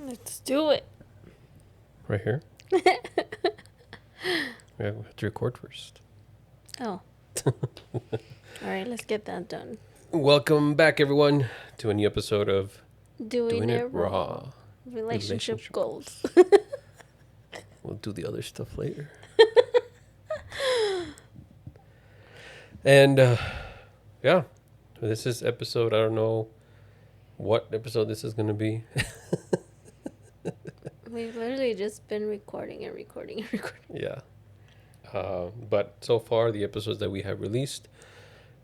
Let's do it. Right here? We have to record first. Oh. All right, let's get that done. Welcome back, everyone, to a new episode of Doing it raw. Relationship Relationship goals. We'll do the other stuff later. And, yeah, this is episode, I don't know what episode this is going to be. We've literally just been recording and recording and recording. Yeah. But so far, the episodes that we have released,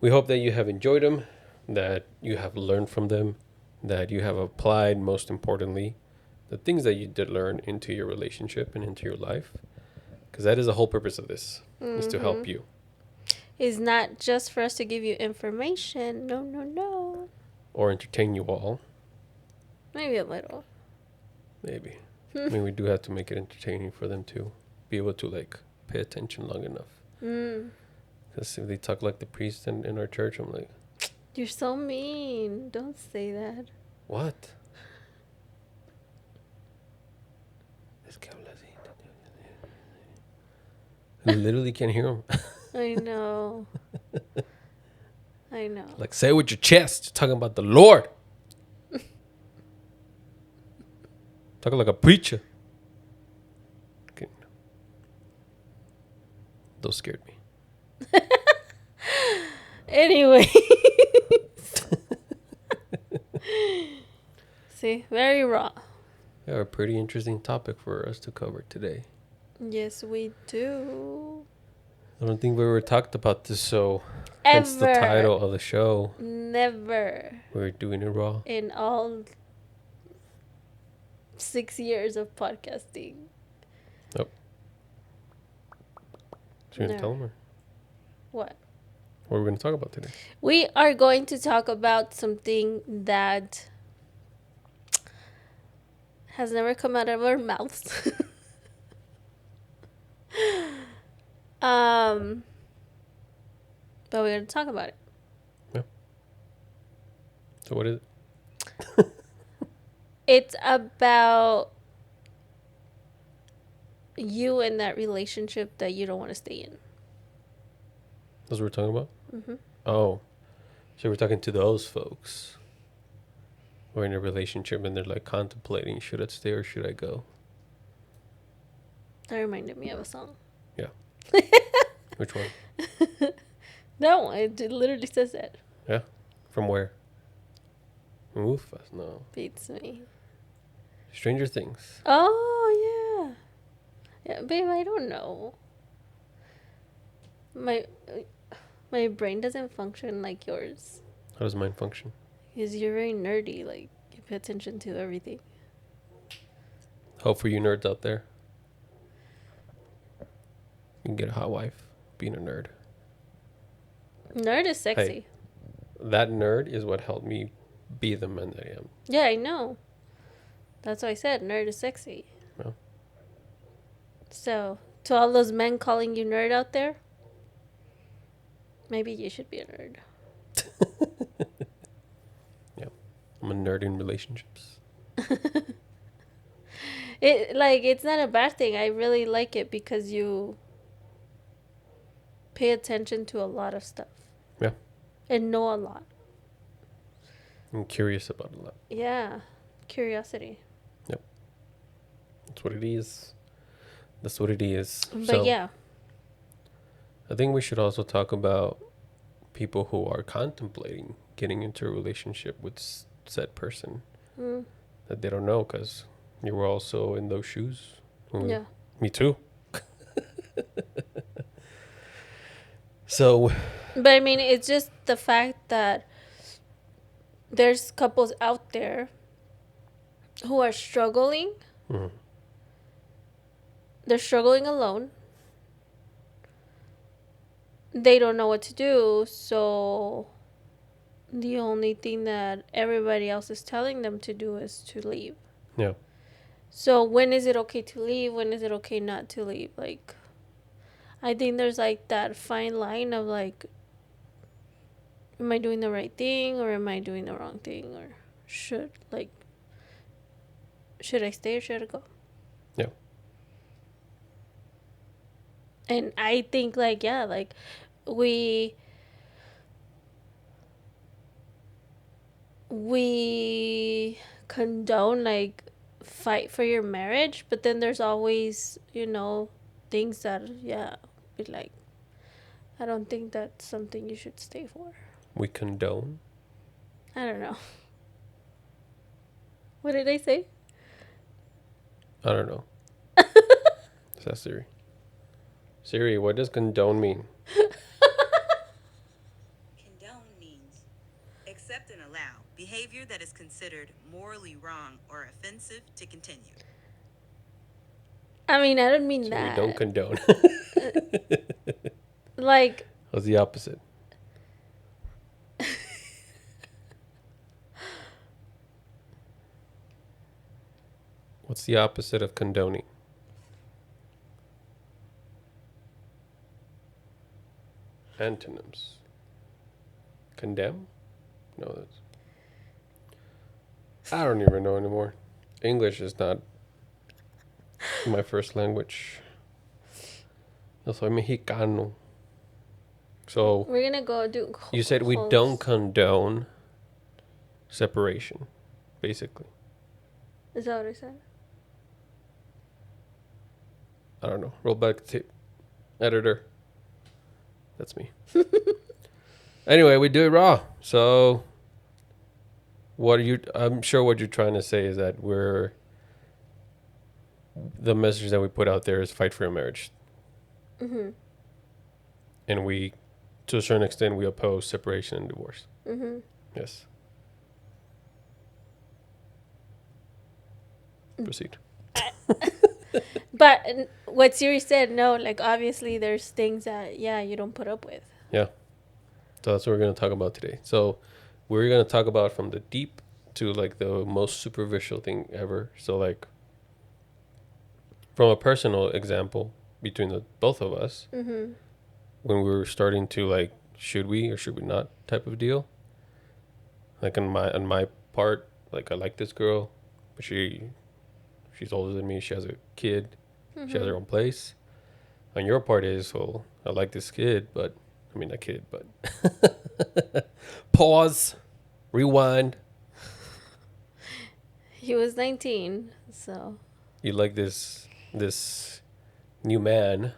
we hope that you have enjoyed them, that you have learned from them, that you have applied, most importantly, the things that you did learn into your relationship and into your life. Because that is the whole purpose of this, is to help you. It's not just for us to give you information. No, no, no. Or entertain you all, Maybe a little. maybe. I mean, we do have to make it entertaining for them to be able to, like, pay attention long enough. Because if they talk like the priest in our church, I'm like, You're so mean. Don't say that. what? I literally can't hear them. I know. I know. Like, say it with your chest. You're talking about the Lord. Talking like a preacher. Okay. Those scared me. Anyway. See, very raw. Yeah, a pretty interesting topic for us to cover today. Yes, we do. I don't think we ever talked about this, so Ever. hence the title of the show. Never. We're doing it raw. In all 6 years of podcasting. Nope. So you're going No. to tell them? Or What? what are we going to talk about today? We are going to talk about something that has never come out of our mouths. But we're going to talk about it. So what is it? It's about you in that relationship that you don't want to stay in. That's what we're talking about? Mm-hmm. Oh. So we're talking to those folks who are in a relationship and they're like contemplating, should I stay or should I go? That reminded me of a song. Yeah. Which one? That one, it literally says that. Yeah. From where? Oof. No. Beats me. Stranger Things. Oh, yeah. Yeah, babe, I don't know. My brain doesn't function like yours. How does mine function? Because you're very nerdy. Like, you pay attention to everything. Hope for you nerds out there. You can get a hot wife being a nerd. Nerd is sexy. Hey. That nerd is what helped me be the man that I am. Yeah, I know. That's why I said nerd is sexy. Yeah. So, to all those men calling you nerd out there, maybe you should be a nerd. Yeah. I'm a nerd in relationships. It's not a bad thing. I really like it because you pay attention to a lot of stuff. Yeah. And know a lot. I'm curious about a lot. Yeah. Curiosity. That's what it is. That's what it is. But So, yeah. I think we should also talk about people who are contemplating getting into a relationship with said person that they don't know, because you were also in those shoes. Yeah. Me too. So, But I mean, it's just the fact that there's couples out there who are struggling. mhm. They're struggling alone. They don't know what to do, so the only thing that everybody else is telling them to do is to leave. Yeah. So when is it okay to leave? When is it okay not to leave? Like, I think there's like that fine line of like, am I doing the right thing or am I doing the wrong thing? Or should, like, should I stay or should I go? Yeah. And I think like, yeah, like we condone like fight for your marriage, but then there's always, things that, yeah, be like, I don't think that's something you should stay for. We condone. I don't know. What did I say? I don't know. Is that Siri? Siri, what does condone mean? Condone means accept and allow behavior that is considered morally wrong or offensive to continue. I mean, I don't mean So that. we don't condone. Like, What's the opposite? What's the opposite of condoning? Antonyms. Condemn? No, that's. I don't even know anymore. English is not my first language. Yo soy mexicano. So we're gonna go do. you said we don't condone separation, basically. Is that what I said? I don't know. Roll back the tape. Editor. That's me. Anyway, we do it raw. So I'm sure what you're trying to say is that the message that we put out there is fight for your marriage. Mm-hmm. And we, to a certain extent, we oppose separation and divorce. Mm-hmm. Yes. Proceed. But what Siri said, no, like obviously there's things that, yeah, you don't put up with. Yeah. So that's what we're going to talk about today. So we're going to talk about from the deep to like the most superficial thing ever. So like from a personal example between the both of us, Mm-hmm. when we were starting to like, should we or should we not type of deal. Like on my part, like I like this girl, but she's older than me. She has a kid. Mm-hmm. She has her own place. On your part is, well, I like this kid, but I mean, not kid, but pause, rewind. He was 19, so. You like this new man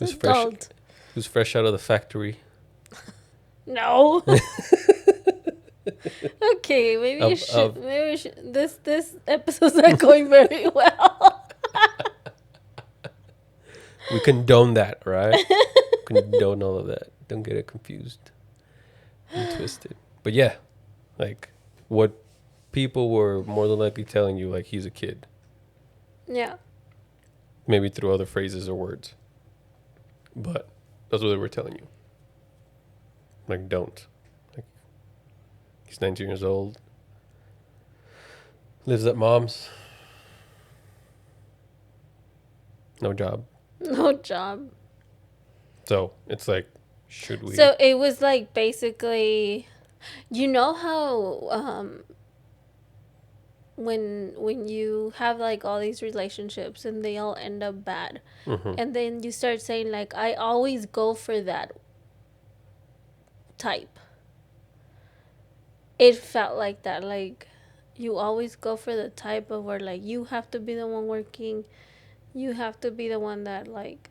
It's adult. who's fresh out of the factory. No. Okay, maybe you should. Maybe we should. This episode's not going very well. We condone that, right? Condone all of that. Don't get it confused and twisted. But yeah, like what people were more than likely telling you, like he's a kid. Yeah. Maybe through other phrases or words. But that's what they were telling you. Like, don't. Like, he's 19 years old. Lives at mom's. No job. No job. So it's like, should we? So it was like basically, you know how when you have like all these relationships and they all end up bad, Mm-hmm. and then you start saying like, I always go for that type. It felt like that, like you always go for the type of where like you have to be the one working, you have to be the one that like,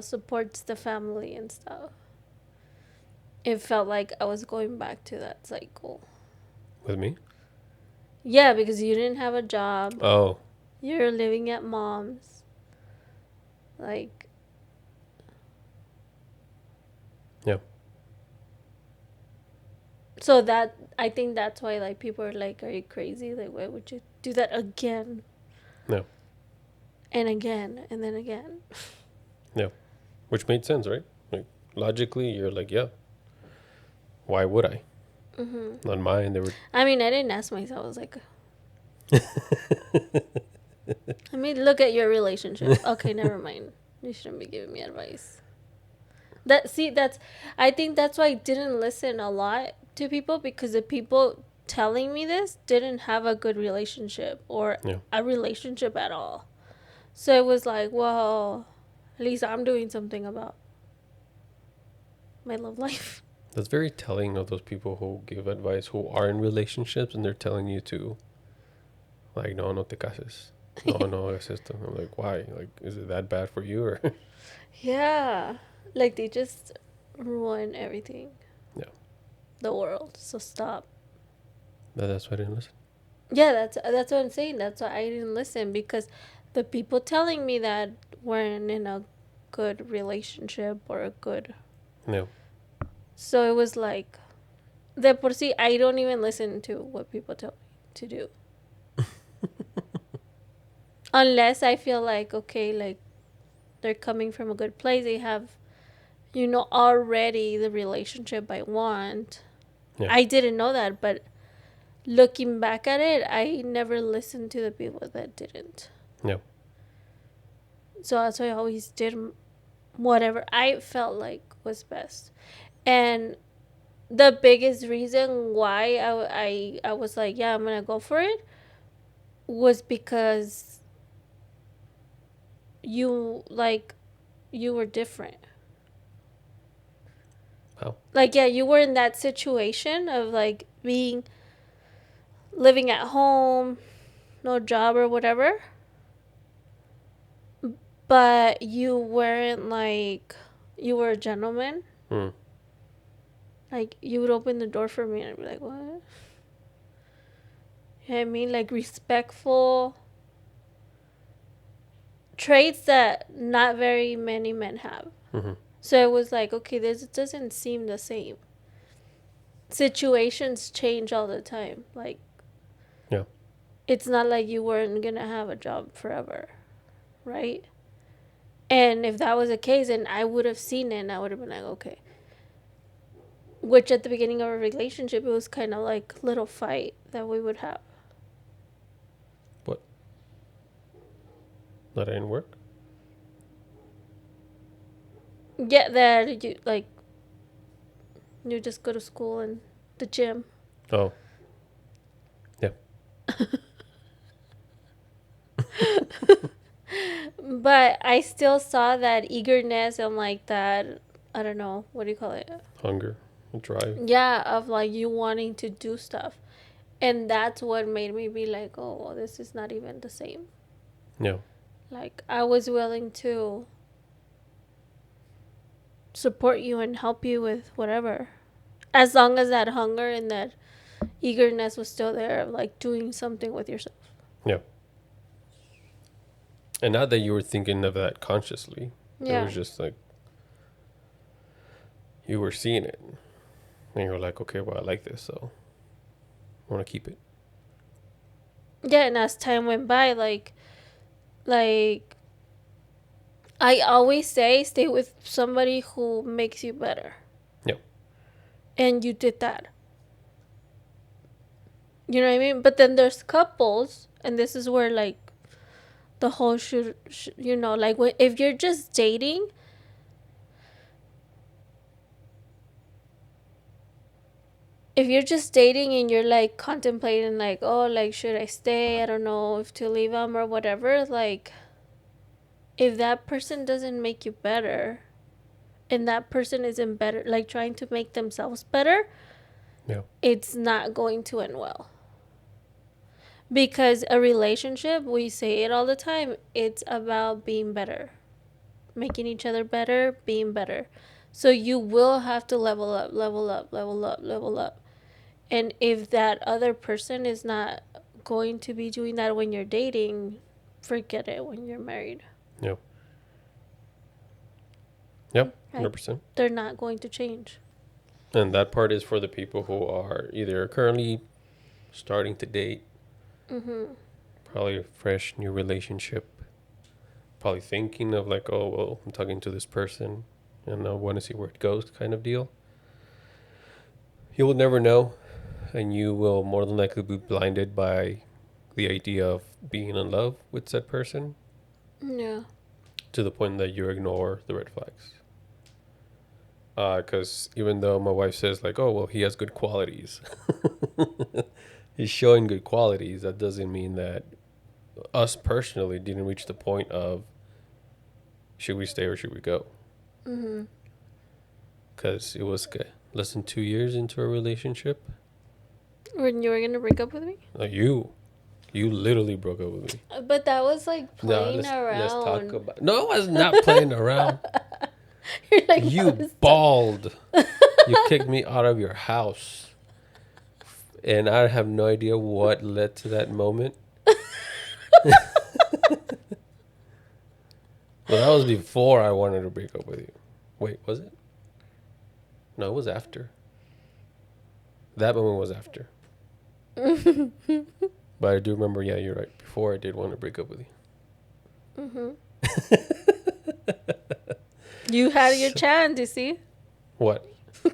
supports the family and stuff. It felt like I was going back to that cycle. With me? Yeah, because you didn't have a job. Oh. You're living at mom's. Like. Yeah. So I think that's why like people are like, are you crazy? Like, why would you do that again? No. And again, and then again. Yeah. Which made sense, right? Like logically, you're like, yeah. Why would I? Mm-hmm. On mine, they were. I mean, I didn't ask myself. I was like, I mean, look at your relationship. Okay, never mind. You shouldn't be giving me advice. I think that's why I didn't listen a lot to people because the people telling me this didn't have a good relationship or Yeah. a relationship at all. So it was like, well, at least I'm doing something about my love life. That's very telling of those people who give advice who are in relationships and they're telling you to, like, no, no te cases. No, no hagas esto. I'm like, why? Like, is it that bad for you? Or Yeah. Like they just ruin everything. Yeah. The world. So stop. that's why I didn't listen. Yeah, that's what I'm saying. That's why I didn't listen because the people telling me that weren't in a good relationship or a good. No. So it was like, de por sí, I don't even listen to what people tell me to do. Unless I feel like, okay, like they're coming from a good place. They have, already the relationship I want. Yeah. I didn't know that, but looking back at it, I never listened to the people that didn't. No. So that's why I always did whatever I felt like was best. And the biggest reason why I was like, yeah, I'm going to go for it was because you were different. How? Like, yeah, you were in that situation of like living at home, no job or whatever. But you weren't like, you were a gentleman. Hmm. Like, you would open the door for me and I'd be like, what? You know what I mean? Like, respectful traits that not very many men have. Mm-hmm. So it was like, okay, this doesn't seem the same. Situations change all the time. Like, Yeah. it's not like you weren't going to have a job forever, right? And if that was the case, then I would have seen it and I would have been like, okay. Which at the beginning of a relationship, it was kind of like little fight that we would have. What? That didn't work? Yeah, that you just go to school and the gym. Oh. Yeah. But I still saw that eagerness and like that, I don't know, what do you call it? Hunger. Drive. Yeah, of like you wanting to do stuff. And that's what made me be like, oh, well, this is not even the same. Yeah. Like, I was willing to support you and help you with whatever. As long as that hunger and that eagerness was still there of like doing something with yourself. Yeah. And not that you were thinking of that consciously. Yeah. It was just like you were seeing it. And you were like, okay, well, I like this, so I want to keep it. Yeah, and as time went by, like I always say stay with somebody who makes you better. Yep. And you did that. You know what I mean? But then there's couples, and this is where like the whole like if you're just dating, and you're like contemplating like, oh, like should I stay? I don't know if to leave them or whatever. Like, if that person doesn't make you better, and that person isn't better, like trying to make themselves better, Yeah. it's not going to end well. Because a relationship, we say it all the time, it's about being better, making each other better, being better. So you will have to level up, level up, level up, level up. And if that other person is not going to be doing that when you're dating, forget it when you're married. Yep. Yep. 100%. They're not going to change. And that part is for the people who are either currently starting to date, probably a fresh new relationship, probably thinking of like, oh, well, I'm talking to this person and I want to see where it goes kind of deal. You will never know, and you will more than likely be blinded by the idea of being in love with said person Yeah. to the point that you ignore the red flags. Because even though my wife says like, oh well, he has good qualities, he's showing good qualities. That doesn't mean that us personally didn't reach the point of should we stay or should we go? Mm-hmm. Because it was less than 2 years into a relationship. When you were gonna break up with me? You literally broke up with me. But that was like No, playing around. let's talk about. No, I was not playing around. You're like, You "That was balled. You kicked me out of your house, and I have no idea what led to that moment. Well, that was before I wanted to break up with you. Wait, was it? No, it was after. That moment was after. But I do remember, yeah, you're right. Before I did want to break up with you. Mm-hmm. You had your chance, you see, What?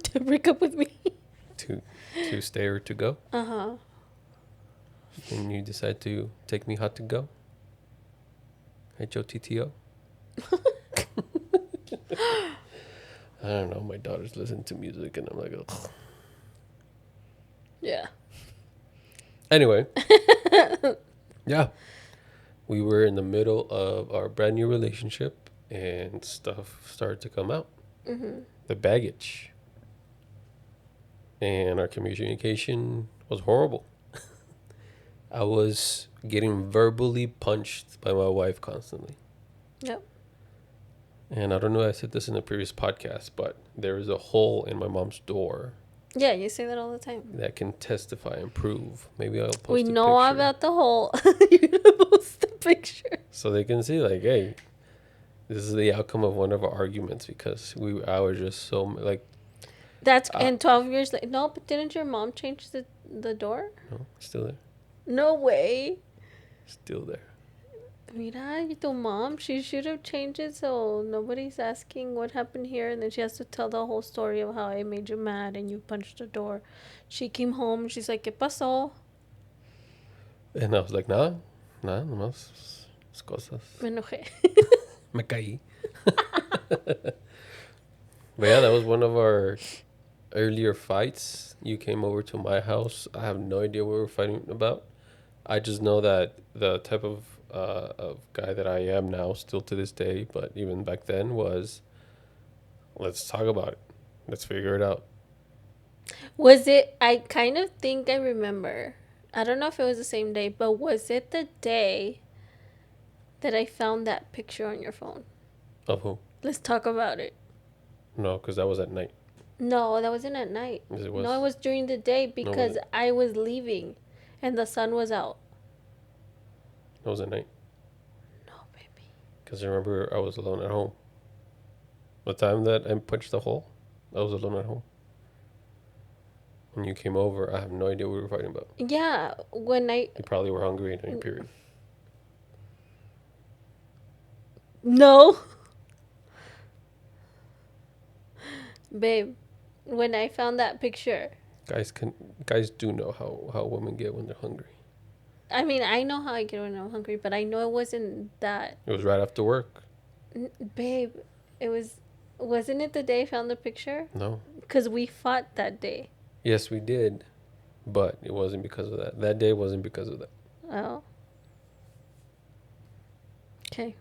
to break up with me. To stay or to go? Uh-huh. And you decide to take me hot to go? HOTTO? I don't know. My daughters listen to music and I'm like, ugh. Yeah. Anyway. Yeah. We were in the middle of our brand new relationship and stuff started to come out. Mm-hmm. The baggage. And our communication was horrible. I was getting verbally punched by my wife constantly. Yep. And I don't know if I said this in a previous podcast, but there is a hole in my mom's door Yeah, you say that all the time. that can testify and prove. Maybe I'll post We a know picture about the whole. You're gonna post the picture. so they can see, like, hey, this is the outcome of one of our arguments because I was just so like, That's and 12 years later. No, but didn't your mom change the door? no, still there, No way. still there. Mira, tu mom, she should have changed it so nobody's asking what happened here, and then she has to tell the whole story of how I made you mad and you punched the door. She came home and she's like, ¿Qué pasó? And I was like, nada, nomás cosas. Me enojé. Me caí. But yeah, that was one of our earlier fights. You came over to my house. I have no idea what we were fighting about. I just know that the type of guy that I am now, still to this day, but even back then, was let's talk about it. Let's figure it out. Was it, I kind of think I remember. I don't know if it was the same day, but was it the day that I found that picture on your phone? Of who? Let's talk about it. No, because that was at night. No, that wasn't at night. Yes, it was. No, it was during the day because it? I was leaving and the sun was out. That was at night. No, baby. Because I remember I was alone at home. The time that I punched the hole, I was alone at home. When you came over, I have no idea what we were fighting about. Yeah, when I... You probably were hungry in any period. No. Babe, when I found that picture... Guys do know how women get when they're hungry. I mean, I know how I get when I'm hungry, but I know it wasn't that. It was right after work. Babe, it was... Wasn't it the day I found the picture? No. Because we fought that day. Yes, we did. But it wasn't because of that. That day wasn't because of that. Oh. Okay.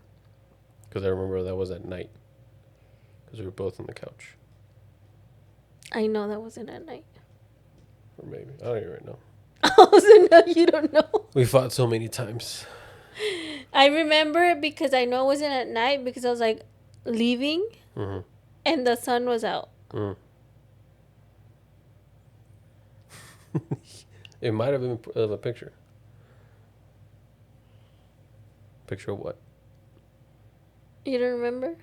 Because I remember that was at night. Because we were both on the couch. I know that wasn't at night. Or maybe. I don't even know. Oh, so no, you don't know. We fought so many times. I remember it because I know it wasn't at night because I was like leaving Mm-hmm. and the sun was out. Mm. It might have been of a picture. Picture of what? You don't remember?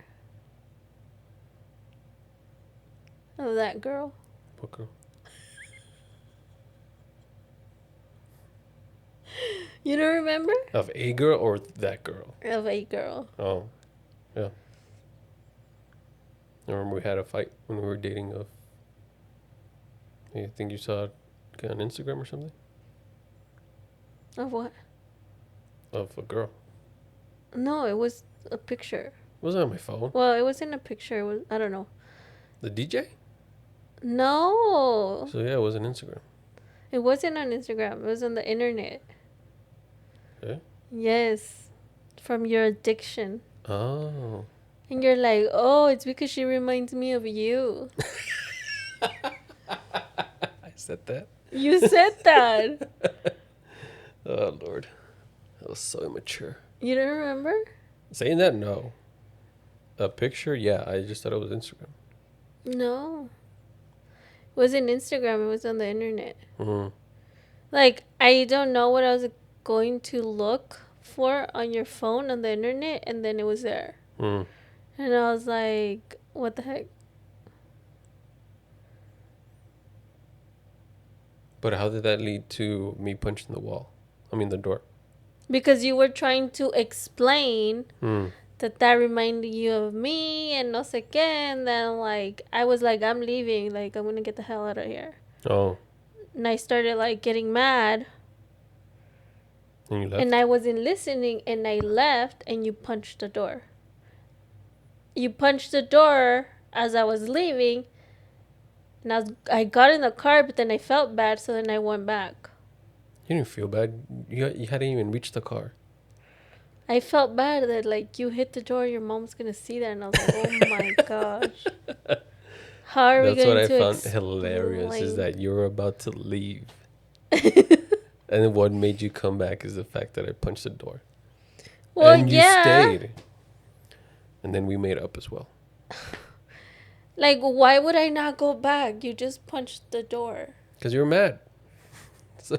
Of that girl? What girl? You don't remember? Of a girl or that girl? Of a girl. Oh, yeah. I remember we had a fight when we were dating. I think you saw it on Instagram or something? Of what? Of a girl. No, it was a picture. It wasn't on my phone. Well, it wasn't a picture. It was, I don't know. The DJ? No, So yeah, it was on Instagram. it wasn't on Instagram. It was on the internet. Yeah. Yes, from your addiction. Oh. And you're like, oh, it's because she reminds me of you. I said that. You said that. Oh Lord, that was so immature. You don't remember? Saying that, no. A picture, yeah. I just thought it was Instagram. No. It wasn't Instagram. It was on the internet. Mm-hmm. Like, I don't know what I was going to look for on your phone on the internet, and then it was there. Mm. And I was like, what the heck? But how did that lead to me punching the wall? I mean, the door. Because you were trying to explain Mm. that reminded you of me and no sé qué. And then, like, I was like, I'm leaving. Like, I'm going to get the hell out of here. Oh, And I started, like, getting mad. and you left? And I wasn't listening. And I left. And you punched the door. You punched the door as I was leaving. And I got in the car, but then I felt bad. So then I went back. You didn't feel bad. You hadn't even reached the car. I felt bad that, like, you hit the door, your mom's gonna see that, and I was like, oh my gosh. How are we That's what going I to found hilarious is explain- that you were about to leave. And then what made you come back is the fact that I punched the door. Well, and you yeah. stayed. And then we made up as well. Like, why would I not go back? You just punched the door. Because you were mad. So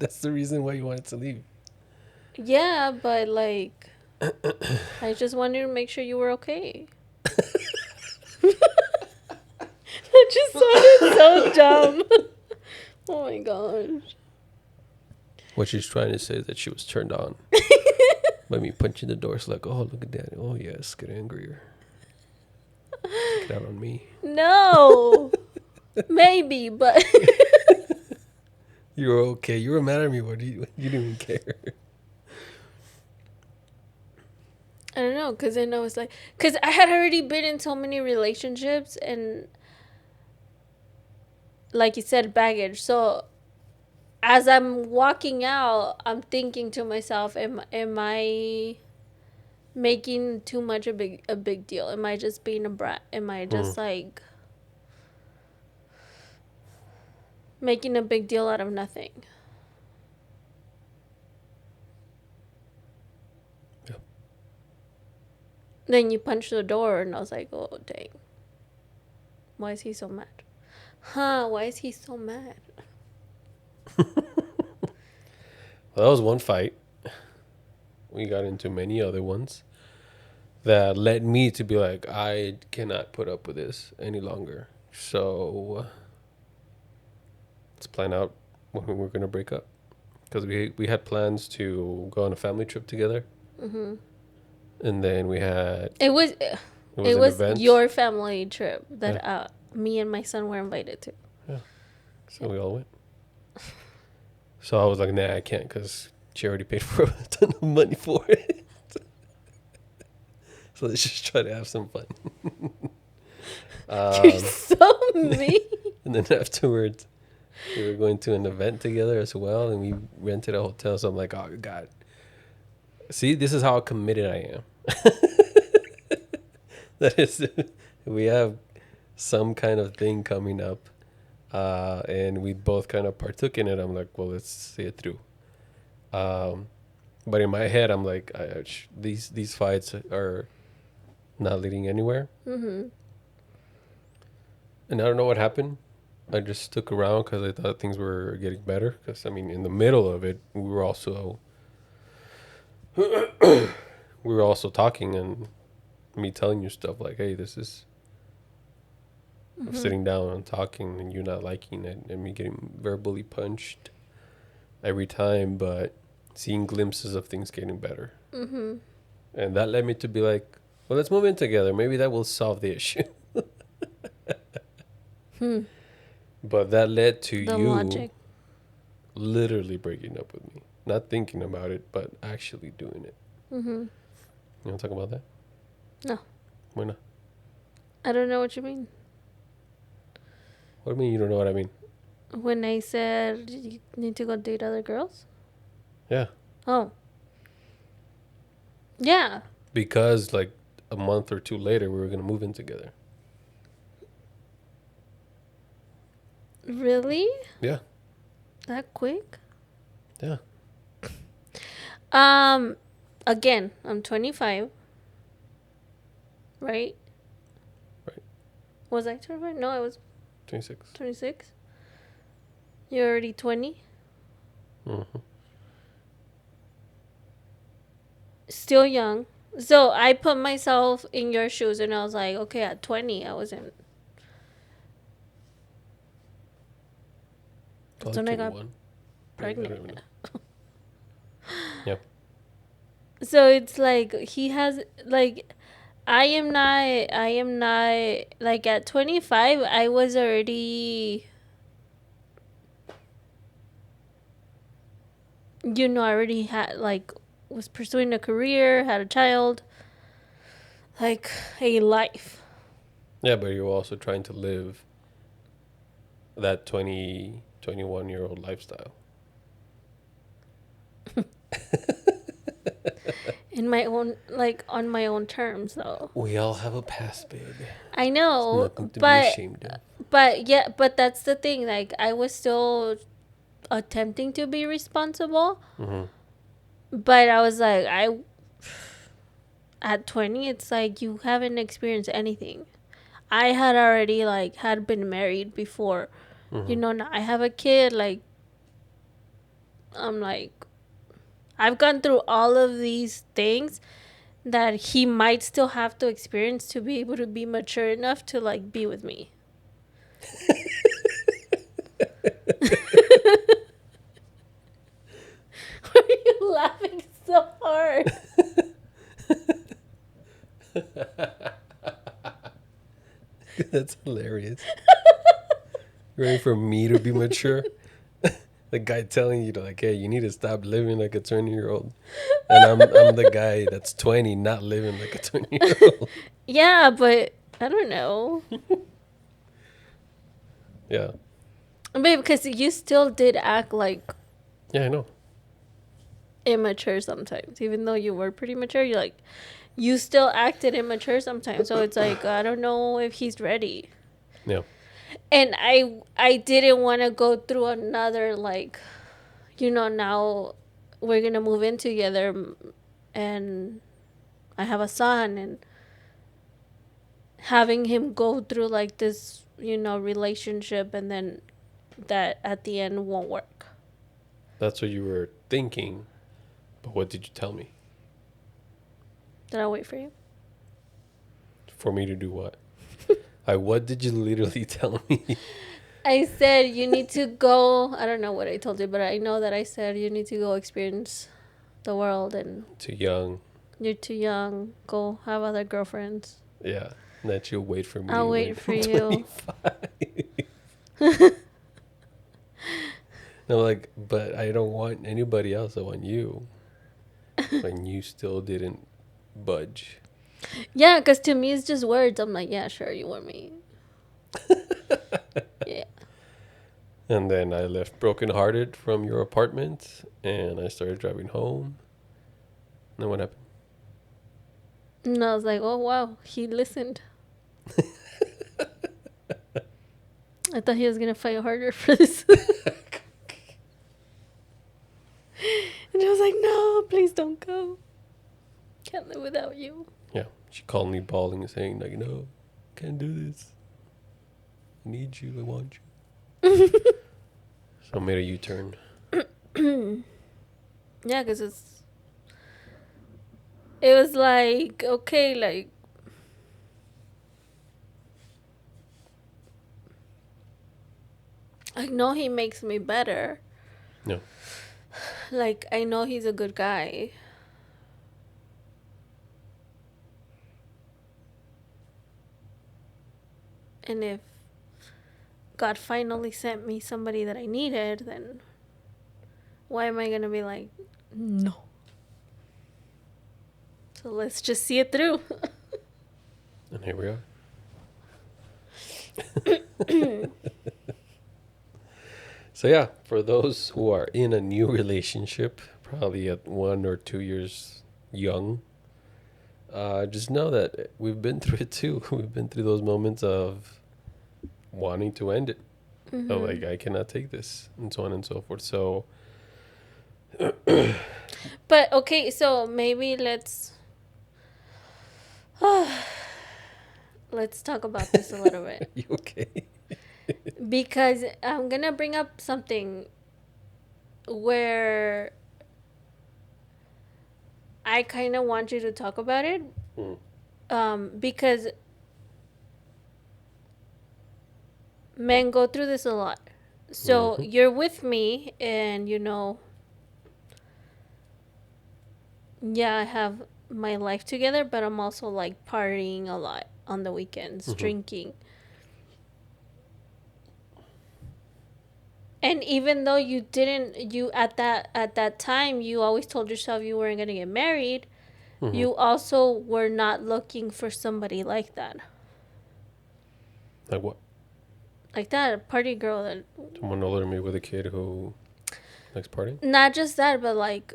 that's the reason why you wanted to leave. Yeah, but, like, I just wanted to make sure you were okay. That just sounded so dumb. Oh my gosh. What she's trying to say is that she was turned on by me punching the door. It's like, oh, look at that. Oh, yes, get angrier. Take it out on me. No. Maybe, but You were okay. You were mad at me. You didn't even care. I don't know, because then I was like, because I had already been in so many relationships and, like you said, baggage. So as I'm walking out, I'm thinking to myself, am I making too much a big deal? Am I just being a brat? Am I just like making a big deal out of nothing? Yeah. Then you punch the door, and I was like, oh, dang. Why is he so mad? Why is he so mad? Well, that was one fight. We got into many other ones that led me to be like, I cannot put up with this any longer. So let's plan out when we're going to break up. Because we had plans to go on a family trip together. Mm-hmm. And then we had... It was an was event. your family trip that me and my son were invited to. So we all went. So I was like, nah, I can't because she already paid for a ton of money for it. So let's just try to have some fun. You're so mean. And then afterwards, we were going to an event together as well, and we rented a hotel. So I'm like, oh, God. See, this is how committed I am. That is, we have some kind of thing coming up, and we both kind of partook in it. I'm like, well, let's see it through. But in my head, I'm like, these fights are not leading anywhere. Mm-hmm. And I don't know what happened. I just stuck around because I thought things were getting better. Because, I mean, in the middle of it, we were also talking and me telling you stuff like, hey, this is sitting down and talking and you not liking it and me getting verbally punched every time, but seeing glimpses of things getting better. Mm-hmm. And that led me to be like, well, let's move in together. Maybe that will solve the issue. But that led to The you logic. literally breaking up with me. Not thinking about it, but actually doing it. Mm-hmm. You want to talk about that? No. Why not? I don't know what you mean. What do you mean you don't know what I mean? When I said you need to go date other girls? Yeah. Oh. Yeah. Because like a month or two later, we were gonna move in together. Really? Yeah. That quick? Yeah. Again, I'm 25. Right? Right. Was I 25? No, I was 26. 26. You're already 20. Mm-hmm. Still young. So I put myself in your shoes and I was like, okay, at 20, I wasn't. That's when I got 21. pregnant. I don't even know. Yeah. So it's like he has like I am not like at 25 I was already I already had like was pursuing a career, had a child, like a life. Yeah, but you're also trying to live that 20, 21-year-old lifestyle. In my own like on my own terms though. We all have a past, babe. I It's know, nothing to be ashamed of. but that's the thing, like I was still attempting to be responsible, Mm-hmm. but I was like at 20 it's like you haven't experienced anything. I had already like had been married before. Mm-hmm. Now I have a kid, like I'm like I've gone through all of these things that he might still have to experience to be able to be mature enough to like be with me. Why are you laughing so hard? That's hilarious. You're ready for me to be mature? The guy telling you to like, hey, you need to stop living like a 20-year-old. And I'm the guy that's 20, not living like a 20-year-old. Yeah, but I don't know. Yeah. Babe, because you still did act like Yeah, I know. immature sometimes. Even though you were pretty mature, you still acted immature sometimes. So it's like, I don't know if he's ready. Yeah. And I didn't want to go through another, like, now we're going to move in together and I have a son, and having him go through like this, relationship, and then that at the end won't work. That's what you were thinking. But what did you tell me? Did I wait for you? For me to do what? What did you literally tell me? I said you need to go. I don't know what I told you, but I know that I said you need to go experience the world, and Too young. you're too young. Go have other girlfriends. Yeah. That you'll wait for me. I'll to wait for you. 25. No, like, but I don't want anybody else. I want you. And you still didn't budge. Yeah, because to me it's just words. I'm like, yeah, sure, you want me. Yeah. And then I left brokenhearted from your apartment and I started driving home. And then what happened? And I was like, oh, wow, he listened. I thought he was going to fight harder for this. And I was like, no, please don't go. Can't live without you. Yeah. She called me bawling and saying, like, no, can't do this. I need you. I want you. So I made a U-turn. Yeah, because it was like, okay, like, I know he makes me better. No. Like, I know he's a good guy. And if God finally sent me somebody that I needed, then why am I going to be like, no? So let's just see it through. And here we are. So yeah, for those who are in a new relationship, probably at 1 or 2 years young, just know that we've been through it too. We've been through those moments of wanting to end it. Of like, I cannot take this, and so on and so forth. So But okay, so maybe let's talk about this a little bit, you okay? because I'm gonna bring up something where I kind of want you to talk about it, because men go through this a lot. So you're with me, and yeah, I have my life together, but I'm also like partying a lot on the weekends, drinking. And even though you at that time, you always told yourself you weren't gonna get married, you also were not looking for somebody like that, Like what? a party girl that, Someone older than me with a kid who likes partying? not just that, but like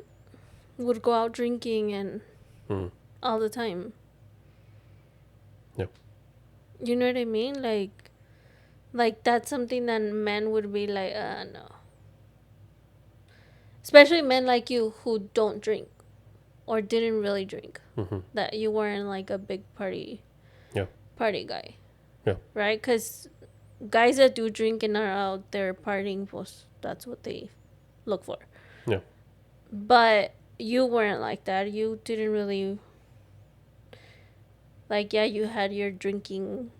would go out drinking and all the time. Yeah. You know what I mean? Like that's something that men would be like, no. Especially men like you who don't drink or didn't really drink. That you weren't like a big Yeah. party guy. Yeah. Right? Because guys that do drink and are out there partying, that's what they look for. Yeah. But you weren't like that. You didn't really, like, yeah, you had your drinking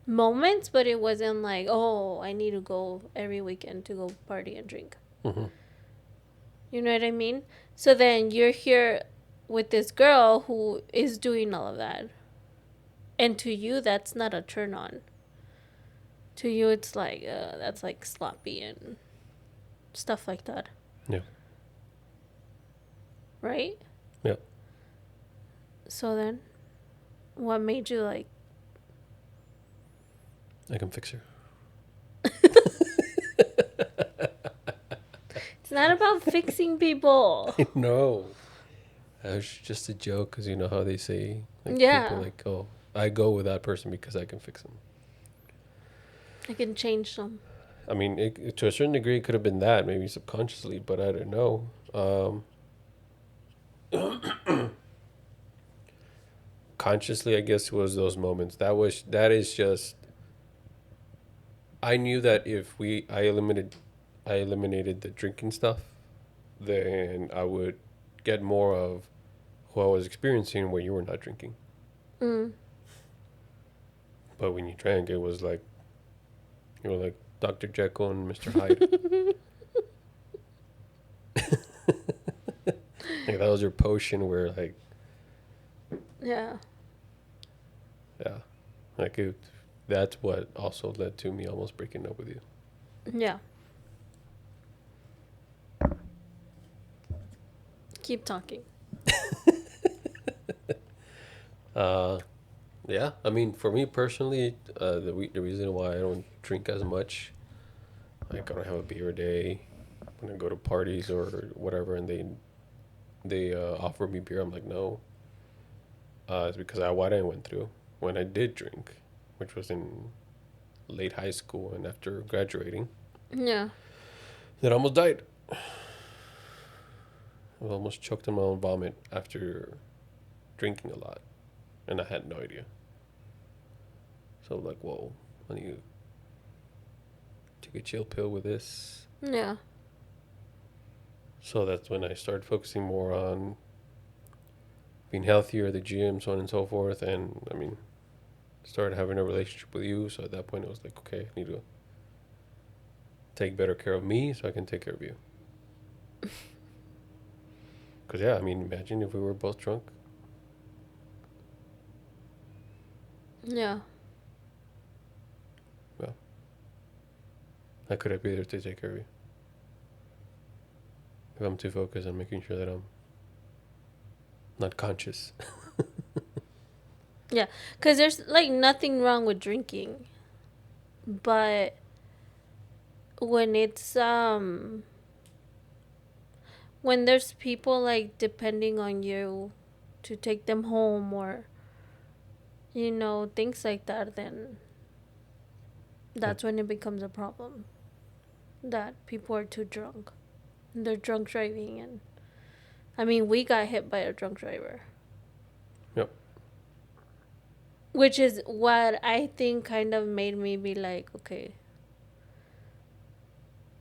moments, but it wasn't like, oh, I need to go every weekend to go party and drink. You know what I mean? So then you're here with this girl who is doing all of that. And to you, that's not a turn on. To you, it's like, that's like sloppy and stuff like that. Yeah. Right? Yeah. So then, what made you like, I can fix her. it's not about fixing people. No. That was just a joke, because you know how they say, like, Yeah. people like, oh, I go with that person because I can fix them. I can change them. I mean, to a certain degree, it could have been that, maybe subconsciously, but I don't know. Consciously, I guess it was those moments. That is just. I knew that if I eliminated the drinking stuff, then I would get more of who I was experiencing when you were not drinking. But when you drank, it was like you were like Dr. Jekyll and Mr. Hyde. Like that was your potion where like Yeah. yeah. Like that's what also led to me almost breaking up with you. Yeah. Keep talking. Yeah, I mean, for me personally, the reason why I don't drink as much, like I don't have a beer a day, when I go to parties or whatever, and they offer me beer, I'm like no. It's because what I went through when I did drink, which was in late high school and after graduating, Yeah. that I almost died. I almost choked on my own vomit after drinking a lot, and I had no idea. So I'm like, whoa, I need to take a chill pill with this. Yeah. So that's when I started focusing more on being healthier, the gym, so on and so forth. And I mean, started having a relationship with you. So at that point, it was like, okay, I need to take better care of me so I can take care of you. Because, yeah, I mean, imagine if we were both drunk. Yeah. Well, I couldn't be there to take care of you. If I'm too focused on making sure that I'm not conscious. Yeah. Because there's like nothing wrong with drinking. But when it's when there's people like depending on you to take them home, or things like that, then that's when it becomes a problem, that people are too drunk. They're drunk driving, and I mean, we got hit by a drunk driver. Yep. Which is what I think kind of made me be like, okay.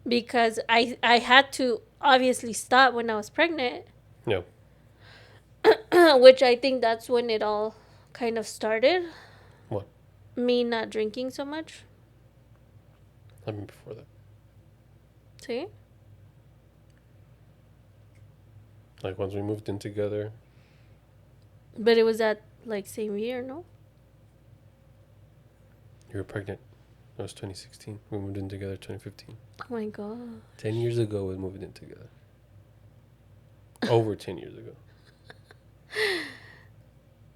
Because I had to obviously stop when I was pregnant. Yeah. Which I think that's when it all kind of started. What? Me not drinking so much. I mean, before that. See? Like, once we moved in together. But it was that, like, same year, no? You were pregnant. That was 2016. We moved in together 2015. Oh my god. 10 years ago, we moved in together. Over 10 years ago.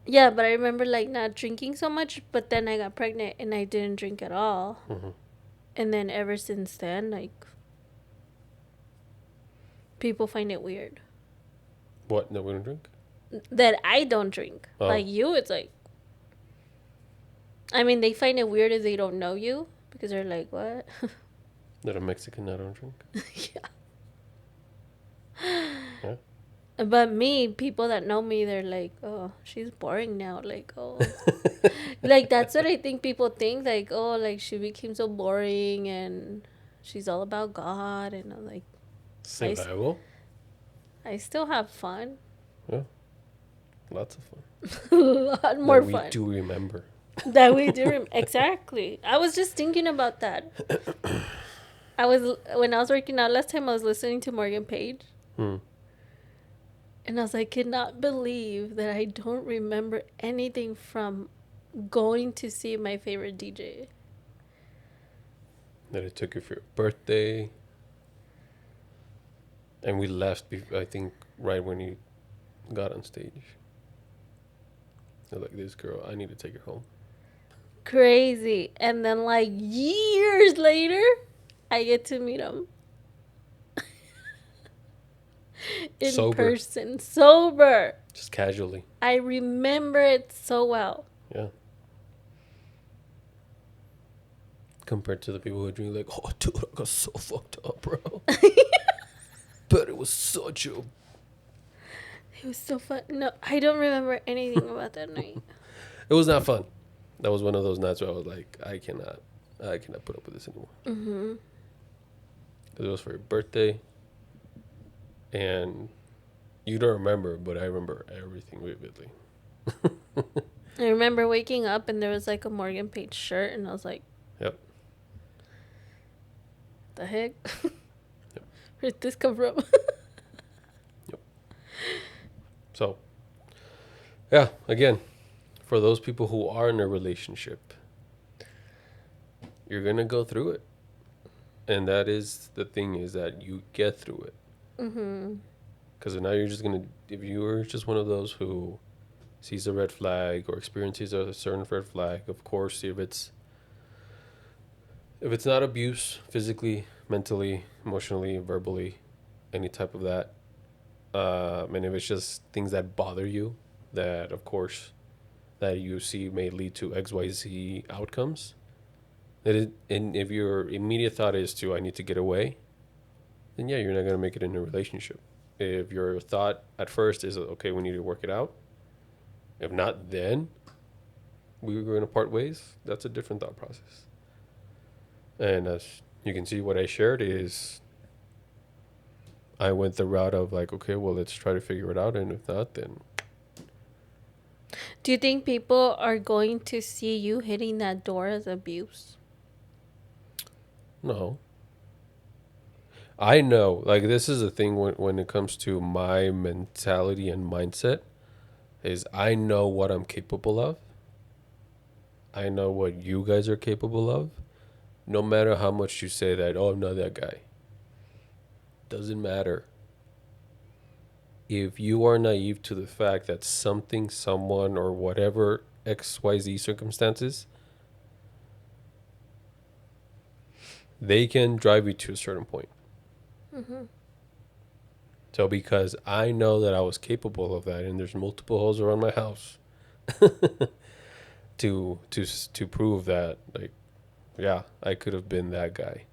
Yeah, but I remember, like, not drinking so much, but then I got pregnant and I didn't drink at all. Mm-hmm. And then ever since then, like, people find it weird What? That we don't drink? that I don't drink. Oh. Like you, it's like, I mean, they find it weird if they don't know you, because they're like, what? That I'm Mexican, I don't drink? Yeah. Yeah. But me, people that know me, they're like, oh, she's boring now. Like, oh. Like, that's what I think people think. Like, oh, like, she became so boring and she's all about God. And I'm like, Same I- Bible. I still have fun. Yeah. Lots of fun. A lot more That we fun. do remember. That we do. Exactly. I was just thinking about that. When I was working out last time, I was listening to Morgan Page. Hmm. And I was like, I cannot believe that I don't remember anything from going to see my favorite DJ. That it took you for your birthday. And we left, I think, right when you got on stage. They're like, this girl, I need to take her home. Crazy. And then, like, years later, I get to meet him. In Sober. person. Sober. Just casually. I remember it so well. Yeah. Compared to the people who drink, like, oh, dude, I got so fucked up, bro. But it was such a... It was so fun. No, I don't remember anything about that night. It was not fun. That was one of those nights where I was like, I cannot put up with this anymore. Mm-hmm. Because it was for your birthday. And you don't remember, but I remember everything vividly. I remember waking up and there was like a Morgan Page shirt, and I was like, Yep. the heck? Yep. Where did this come from? So, yeah, again, for those people who are in a relationship, you're going to go through it. And that is the thing, is that you get through it. Mm-hmm. Because now you're just going to, if you are just one of those who sees a red flag or experiences a certain red flag, of course, if it's not abuse, physically, mentally, emotionally, verbally, any type of that, and if it's just things that bother you, that, of course, that you see may lead to XYZ outcomes, and if your immediate thought is to, I need to get away, then yeah, you're not going to make it in a relationship. If your thought at first is, okay, we need to work it out, if not, then we're going to part ways, that's a different thought process. And as you can see, what I shared is I went the route of like, okay, well, let's try to figure it out. And if not, then... Do you think people are going to see you hitting that door as abuse? No. I know, like, this is the thing when it comes to my mentality and mindset, is I know what I'm capable of. I know what you guys are capable of. No matter how much you say that, oh, I'm not that guy. Doesn't matter. If you are naive to the fact that something, someone, or whatever XYZ circumstances they can drive you to a certain point. So because I know that I was capable of that, and there's multiple holes around my house, to prove that, like, yeah, I could have been that guy.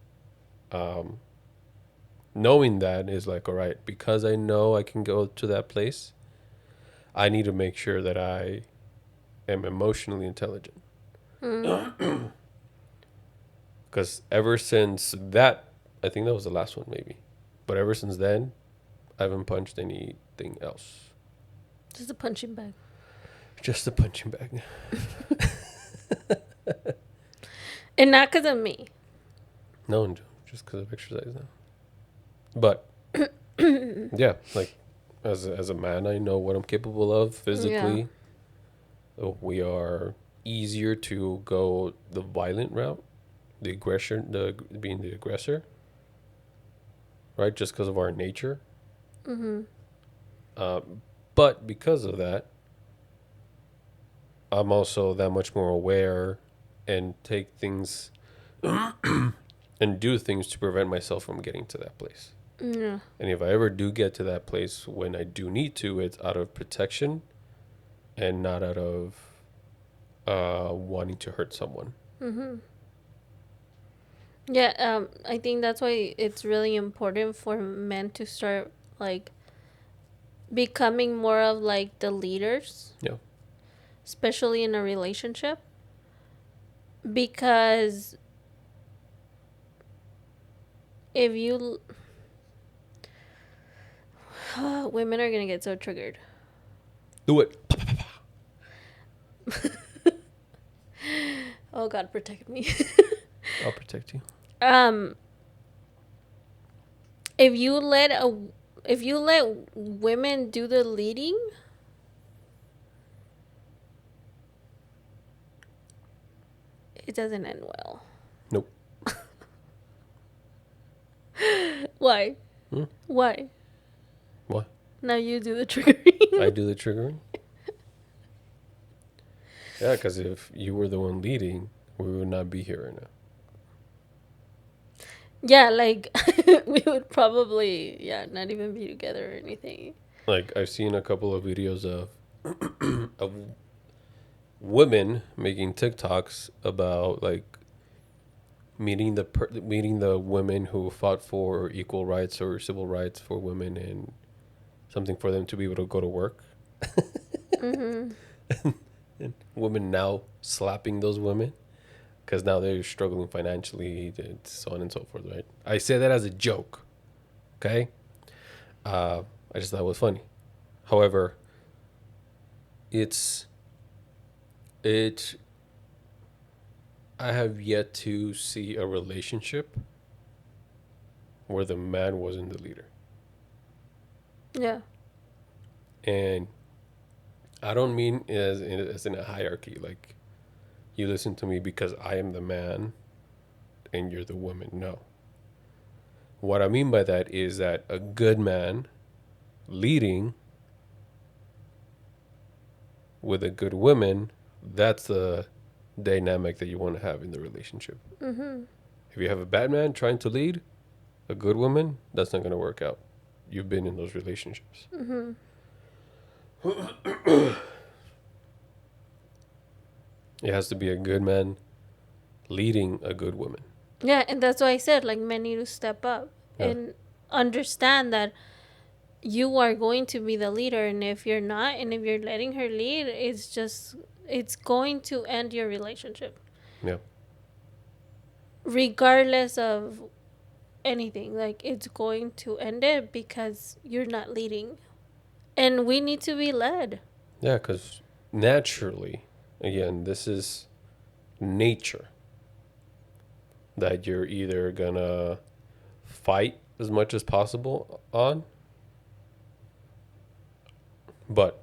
Knowing that is like, all right, because I know I can go to that place, I need to make sure that I am emotionally intelligent. Because ever since that, I think that was the last one, maybe. But ever since then, I haven't punched anything else. Just a punching bag. Just a punching bag. And not because of me. No, just because of exercise now. But yeah, like as a man, I know what I'm capable of physically. We are easier to go the violent route, the aggression, the being the aggressor, right? Just because of our nature. But because of that, I'm also that much more aware and take things and do things to prevent myself from getting to that place. Yeah. And if I ever do get to that place when I do need to, it's out of protection and not out of wanting to hurt someone. Yeah, I think that's why it's really important for men to start, like, becoming more of, like, the leaders. Yeah. Especially in a relationship. Because if you... women are going to get so triggered. Do it. Oh, God, protect me. I'll protect you. If you let women do the leading, it doesn't end well. Nope. Why? Hmm? Why? What? Now you do the triggering. I do the triggering? Yeah, because if you were the one leading, we would not be here right now. Yeah, like, we would probably, not even be together or anything. Like, I've seen a couple of videos of of women making TikToks about, like, meeting the women who fought for equal rights or civil rights for women and something for them to be able to go to work. And women now slapping those women because now they're struggling financially, and so on and so forth, right? I say that as a joke, okay? I just thought it was funny. However, I have yet to see a relationship where the man wasn't the leader. Yeah. And I don't mean as in a hierarchy, like you listen to me because I am the man and you're the woman. No. What I mean by that is that a good man leading with a good woman, that's the dynamic that you want to have in the relationship. If you have a bad man trying to lead a good woman, that's not going to work out. You've been in those relationships. It has to be a good man leading a good woman. Yeah, and that's why I said, like, men need to step up and understand that you are going to be the leader, and if you're not, and if you're letting her lead, it's going to end your relationship. Yeah. Regardless of anything, like, it's going to end it because you're not leading. And we need to be led. Yeah, because naturally, again, this is nature. That you're either gonna fight as much as possible on. But,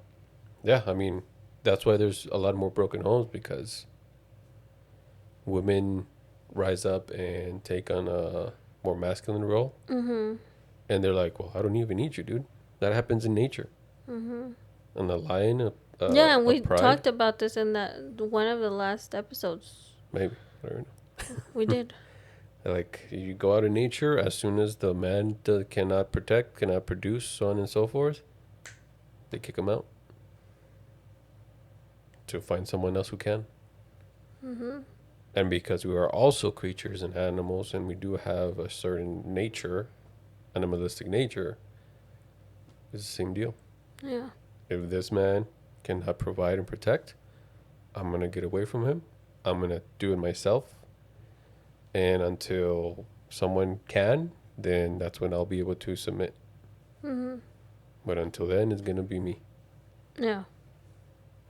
yeah, I mean, that's why there's a lot more broken homes, because women rise up and take on a more masculine role. And they're like, well, I don't even need you, dude. That happens in nature. And the lion, yeah, and we pride, talked about this in that one of the last episodes. maybe. I don't know. We did. Like you go out in nature, as soon as the man cannot protect, cannot produce, so on and so forth, they kick him out to find someone else who can. Mm-hmm. And because we are also creatures and animals, and we do have a certain nature, animalistic nature, it's the same deal. Yeah. If this man cannot provide and protect, I'm gonna get away from him. I'm gonna do it myself. And until someone can, then that's when I'll be able to submit. Mm-hmm. But until then, it's gonna be me. Yeah.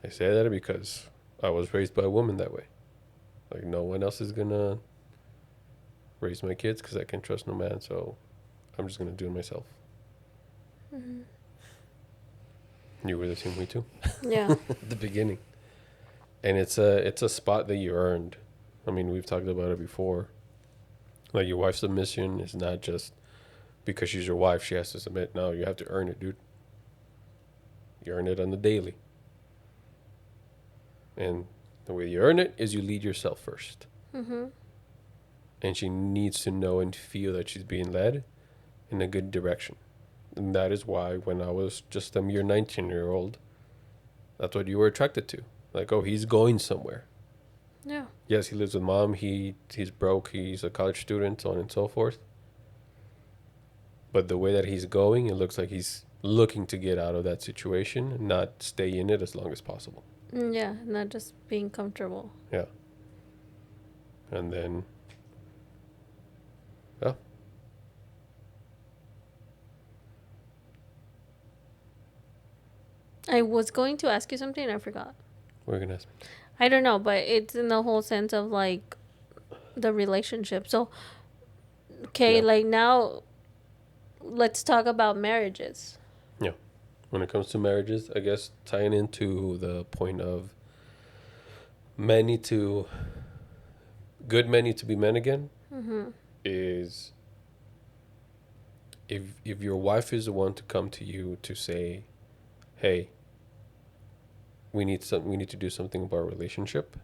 I say that because I was raised by a woman that way. Like no one else is gonna raise my kids because I can trust no man. So I'm just gonna do it myself. Mm-hmm. You were the same way too Yeah. at the beginning, and it's a spot that you earned. I mean, we've talked about it before. Like your wife's submission is not just because she's your wife, she has to submit. No, you have to earn it, dude. You earn it on the daily. And the way you earn it is you lead yourself first. Mm-hmm. And she needs to know and feel that she's being led in a good direction. And that is why when I was just a mere 19-year-old, that's what you were attracted to. Like, oh, he's going somewhere. Yeah. Yes, he lives with mom. He's broke. He's a college student, so on and so forth. But the way that he's going, it looks like he's looking to get out of that situation, not stay in it as long as possible. Yeah. Not just being comfortable. Yeah. And then, yeah. I was going to ask you something and I forgot. What are you gonna ask me? I don't know, but it's in the whole sense of like the relationship. So, okay, Yeah. like now let's talk about marriages. Yeah. When it comes to marriages, I guess tying into the point of good men need to be men again, Mm-hmm. is if your wife is the one to come to you to say, hey, we need to do something about our relationship,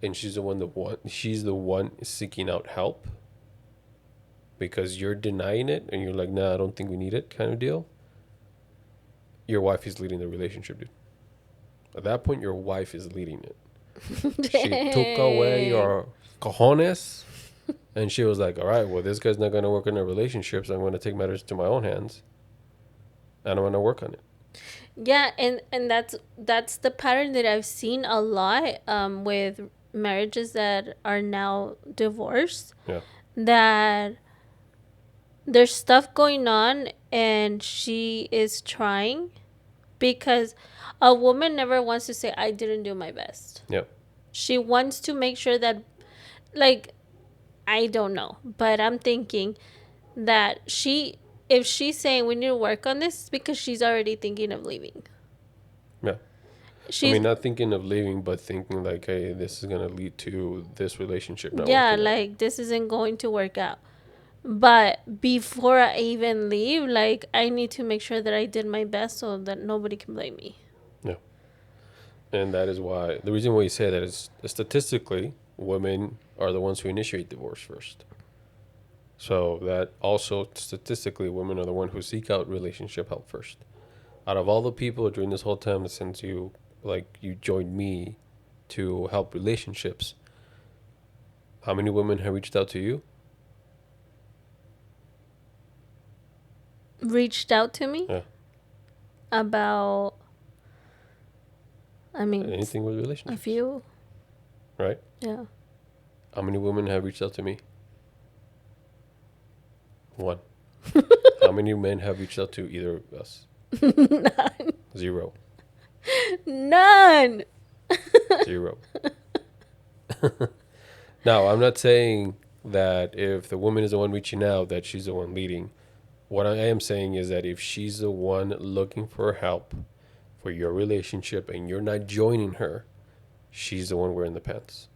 and she's the one seeking out help because you're denying it and you're like, nah, I don't think we need it, kind of deal. Your wife is leading the relationship, dude. At that point, your wife is leading it. She took away your cojones, and she was like, all right, well, this guy's not going to work in a relationship, so I'm going to take matters into my own hands, and I'm going to work on it. Yeah, and that's the pattern that I've seen a lot with marriages that are now divorced. Yeah. That there's stuff going on and she is trying, because a woman never wants to say I didn't do my best. Yep. She wants to make sure that, like, I don't know, but I'm thinking that if she's saying we need to work on this, it's because she's already thinking of leaving. Yeah. She's I mean, not thinking of leaving, but thinking like, hey, this is going to lead to this relationship not yeah, working out. like this isn't going to work out. But before I even leave, like I need to make sure that I did my best so that nobody can blame me. Yeah. And that is why, the reason why you say that is statistically, women are the ones who initiate divorce first. So that also statistically, women are the ones who seek out relationship help first. Out of all the people during this whole time since you joined me to help relationships, how many women have reached out to you? Reached out to me Yeah. about, I mean, Anything with a relationships, few. right? Yeah. How many women have reached out to me? One. How many men have reached out to either of us? None. 0. None. 0. Now, I'm not saying that if the woman is the one reaching out, that she's the one leading. What I am saying is that if she's the one looking for help for your relationship and you're not joining her, she's the one wearing the pants.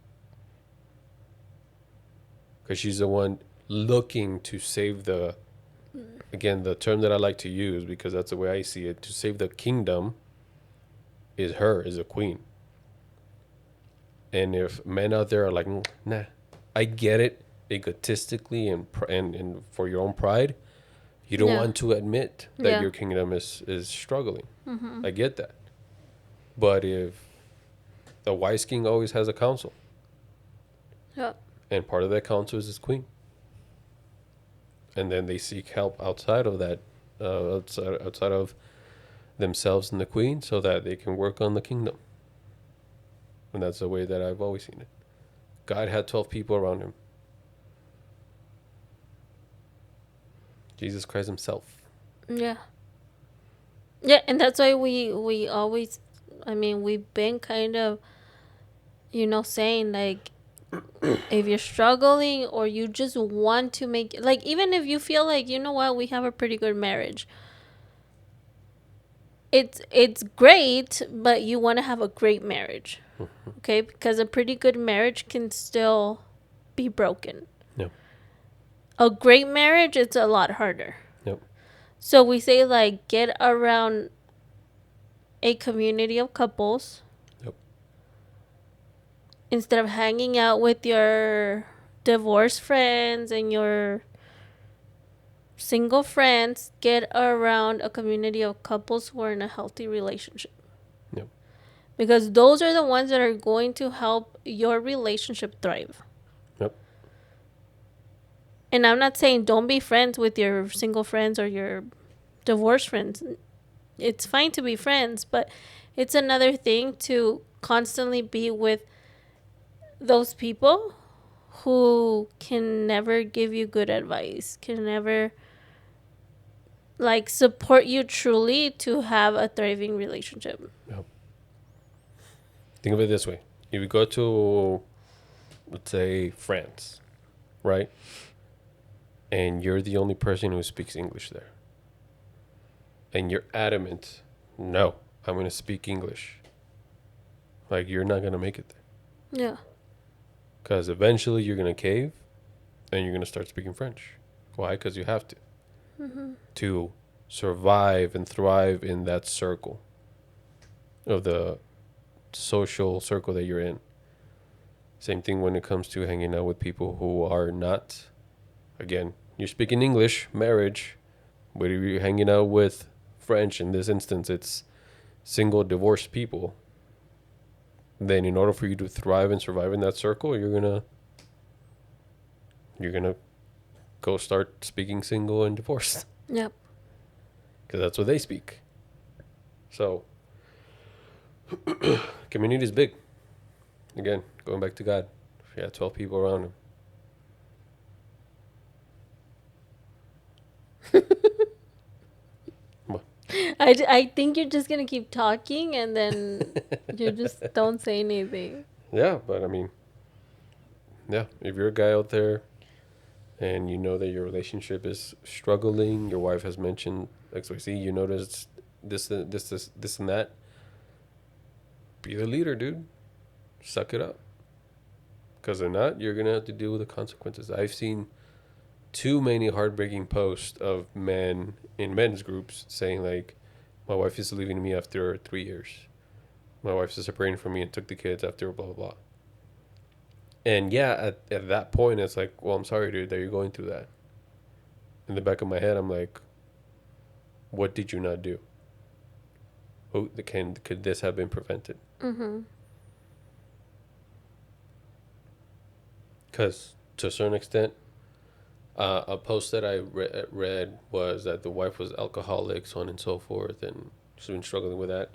Because she's the one looking to save again, the term that I like to use, because that's the way I see it, to save the kingdom is a queen. And if men out there are like, nah, I get it, egotistically and for your own pride, you don't Yeah. want to admit that Yeah. your kingdom is struggling. Mm-hmm. I get that. But if the wise king always has a council, Yeah. and part of that council is his queen, and then they seek help outside of that, outside of themselves and the queen, so that they can work on the kingdom. And that's the way that I've always seen it. God had 12 people around him. Jesus Christ himself. Yeah. Yeah, and that's why we always, I mean, we've been kind of, saying like, if you're struggling or you just want to make, like, even if you feel like, you know what, we have a pretty good marriage, it's great, but you want to have a great marriage, okay? Because a pretty good marriage can still be broken. Yep. A great marriage, it's a lot harder. Yep. So we say, like, get around a community of couples. Yep. Instead of hanging out with your divorced friends and your single friends, get around a community of couples who are in a healthy relationship. Yep. Because those are the ones that are going to help your relationship thrive. Yep. And I'm not saying don't be friends with your single friends or your divorced friends. It's fine to be friends, but it's another thing to constantly be with those people who can never give you good advice, can never like support you truly to have a thriving relationship. Yep. Think of it this way. If you go to, let's say, France, right? And you're the only person who speaks English there. And you're adamant, no, I'm going to speak English. Like, you're not going to make it there. Yeah. Because eventually you're going to cave and you're going to start speaking French. Why? Because you have to. To survive and thrive in that circle of the social circle that you're in. Same thing when it comes to hanging out with people who are not, again, you're speaking English, marriage, but if you're hanging out with French, in this instance, it's single divorced people, then in order for you to thrive and survive in that circle, you're gonna go start speaking single and divorced. Yep. Because that's what they speak. So, community is big. Again, going back to God. If you had 12 people around him. I think you're just gonna keep talking and then you just don't say anything. Yeah, but I mean, yeah, if you're a guy out there and you know that your relationship is struggling, your wife has mentioned XYZ, you notice this, and that, be the leader, dude. Suck it up. Because if not, you're going to have to deal with the consequences. I've seen too many heartbreaking posts of men in men's groups saying, like, my wife is leaving me after 3 years. My wife's separating from me and took the kids after blah, blah, blah. And yeah, at that point, it's like, well, I'm sorry, dude, that you're going through that. In the back of my head, I'm like, what did you not do? Could this have been prevented? Mm-hmm. Because to a certain extent, a post that I read was that the wife was alcoholic, so on and so forth, and she's been struggling with that.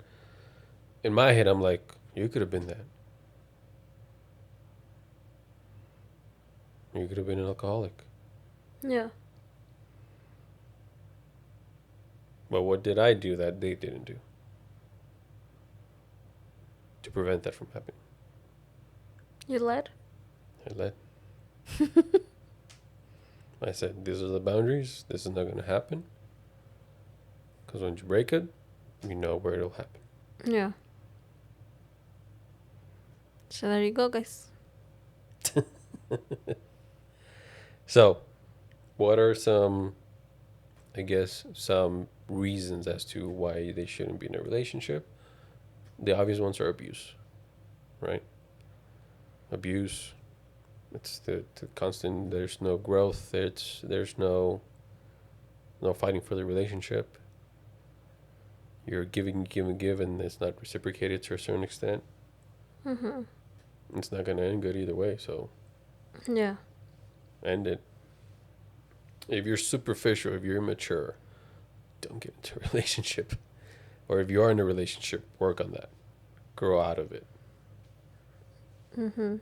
In my head, I'm like, you could have been that. You could have been an alcoholic. Yeah. But what did I do that they didn't do to prevent that from happening? You led? I led. I said, these are the boundaries. This is not going to happen. Because when you break it, you know where it'll happen. Yeah. So there you go, guys. So, what are some, I guess, some reasons as to why they shouldn't be in a relationship? The obvious ones are abuse, right? Abuse, It's the constant. There's no growth. There's no fighting for the relationship. You're giving, give, and it's not reciprocated to a certain extent. Mm-hmm. It's not gonna end good either way. So Yeah. end it. If you're superficial, if you're immature, don't get into a relationship. Or if you are in a relationship, work on that. Grow out of it. Mm-hmm.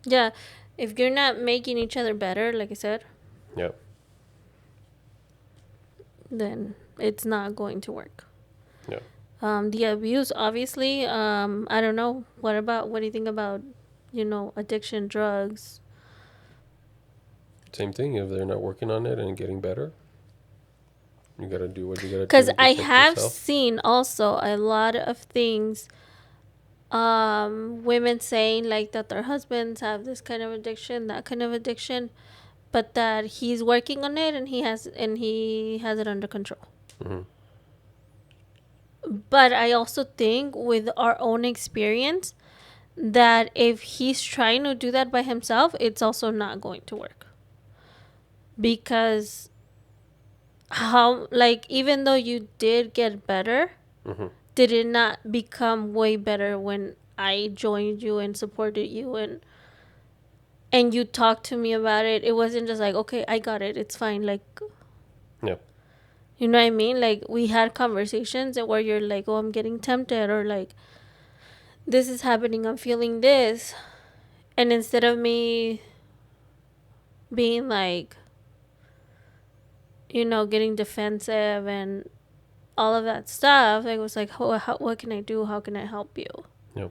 Yeah. If you're not making each other better, like I said, Yep. then it's not going to work. Yeah. The abuse, obviously. I don't know. What do you think about, addiction, drugs? Same thing. If they're not working on it and getting better, you gotta do what you gotta do Because to I protect have yourself. seen also a lot of things, women saying like that their husbands have this kind of addiction, that kind of addiction, but that he's working on it and he has it under control. Mm-hmm. But I also think with our own experience that if he's trying to do that by himself, it's also not going to work. Because how, like, even though you did get better, Mm-hmm. did it not become way better when I joined you and supported you and you talked to me about it? It wasn't just like, okay, I got it, it's fine. Like, Yeah. you know what I mean? Like, we had conversations where you're like, oh, I'm getting tempted, or like, this is happening, I'm feeling this. And instead of me being like, getting defensive and all of that stuff, it was like, what can I do? How can I help you? Yep.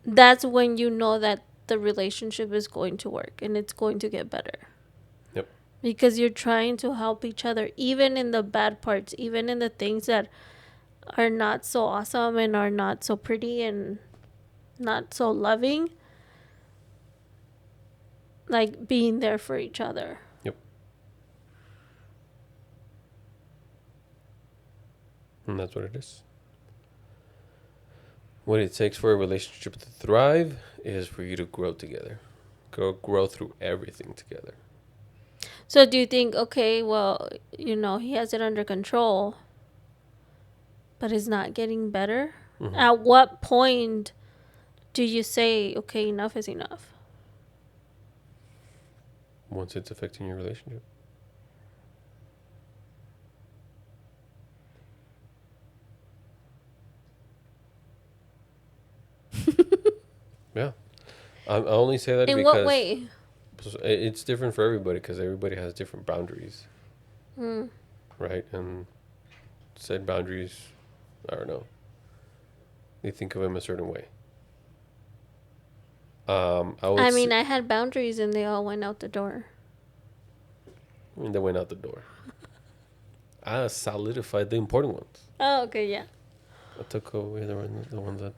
That's when you know that the relationship is going to work and it's going to get better. Yep. Because you're trying to help each other, even in the bad parts, even in the things that are not so awesome and are not so pretty and not so loving. Like, being there for each other. Yep. And that's what it is. What it takes for a relationship to thrive is for you to grow together. Grow through everything together. So do you think, okay, well, he has it under control, but is not getting better? Mm-hmm. At what point do you say, okay, enough is enough? Once it's affecting your relationship. Yeah. I only say that In because what way? it's different for everybody because everybody has different boundaries, Hmm. right? And said boundaries, I don't know. They think of them a certain way. I would. I mean, I had boundaries and they all went out the door. They went out the door. I solidified the important ones. Oh, okay, yeah. I took away the ones that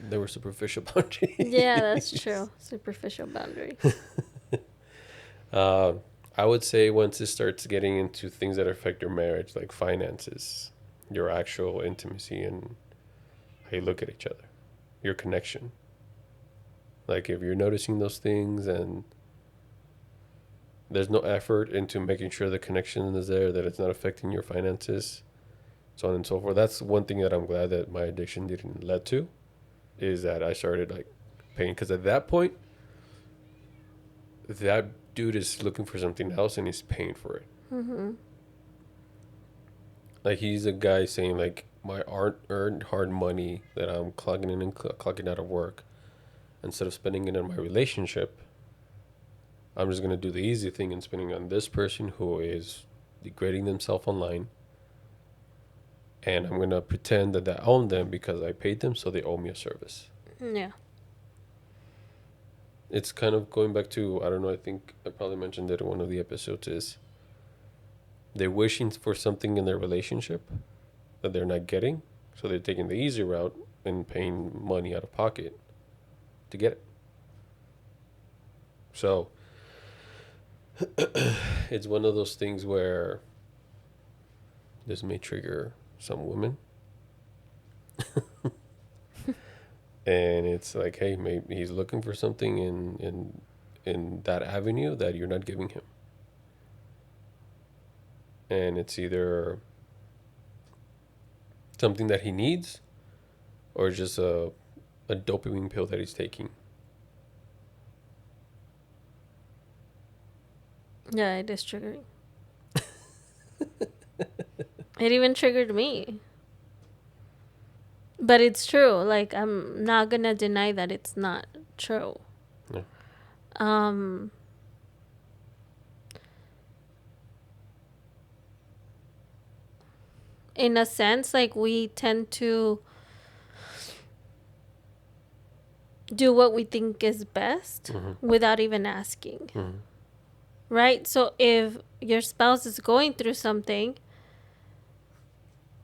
they were superficial boundaries. Yeah, that's true. Superficial boundaries. Uh, I would say once it starts getting into things that affect your marriage, like finances, your actual intimacy, and how you look at each other, your connection. Like if you're noticing those things and there's no effort into making sure the connection is there, that it's not affecting your finances, so on and so forth. That's one thing that I'm glad that my addiction didn't lead to, is that I started like paying, because at that point, that dude is looking for something else and he's paying for it. Mm-hmm. Like he's a guy saying like my earned hard money that I'm clocking in and clocking out of work, instead of spending it on my relationship, I'm just gonna do the easy thing and spending on this person who is degrading themselves online, and I'm gonna pretend that I own them because I paid them, so they owe me a service. Yeah. It's kind of going back to, I don't know, I think I probably mentioned it in one of the episodes, is they're wishing for something in their relationship that they're not getting, so they're taking the easy route and paying money out of pocket to get it. So it's one of those things where this may trigger some women. and it's like, hey, maybe he's looking for something in that avenue that you're not giving him, and it's either something that he needs or just a dopamine pill that he's taking. Yeah, it is triggering. It even triggered me. But it's true. Like, I'm not gonna deny that it's not true. Yeah. Um in a sense, like, we tend to do what we think is best without even asking. Right? So if your spouse is going through something,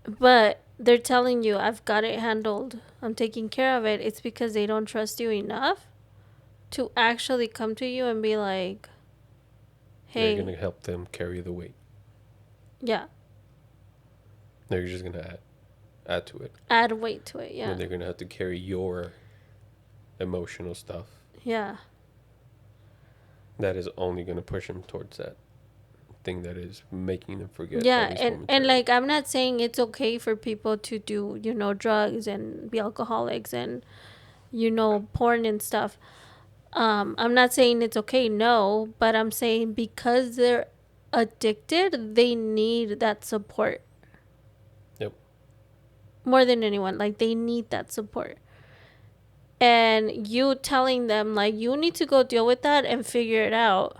but they're telling you, I've got it handled, I'm taking care of it, it's because they don't trust you enough to actually come to you and be like, They're hey, gonna help them carry the weight. yeah, They're just gonna add to it. add weight to it. Yeah. When they're gonna have to carry your emotional stuff. Yeah. That is only gonna push them towards that thing that is making them forget. Yeah, at least and momentarily. like, I'm not saying it's okay for people to do, drugs and be alcoholics and, porn and stuff. I'm not saying it's okay, no, but I'm saying because they're addicted, they need that support. Yep. More than anyone, like, they need that support. And you telling them, like, you need to go deal with that and figure it out,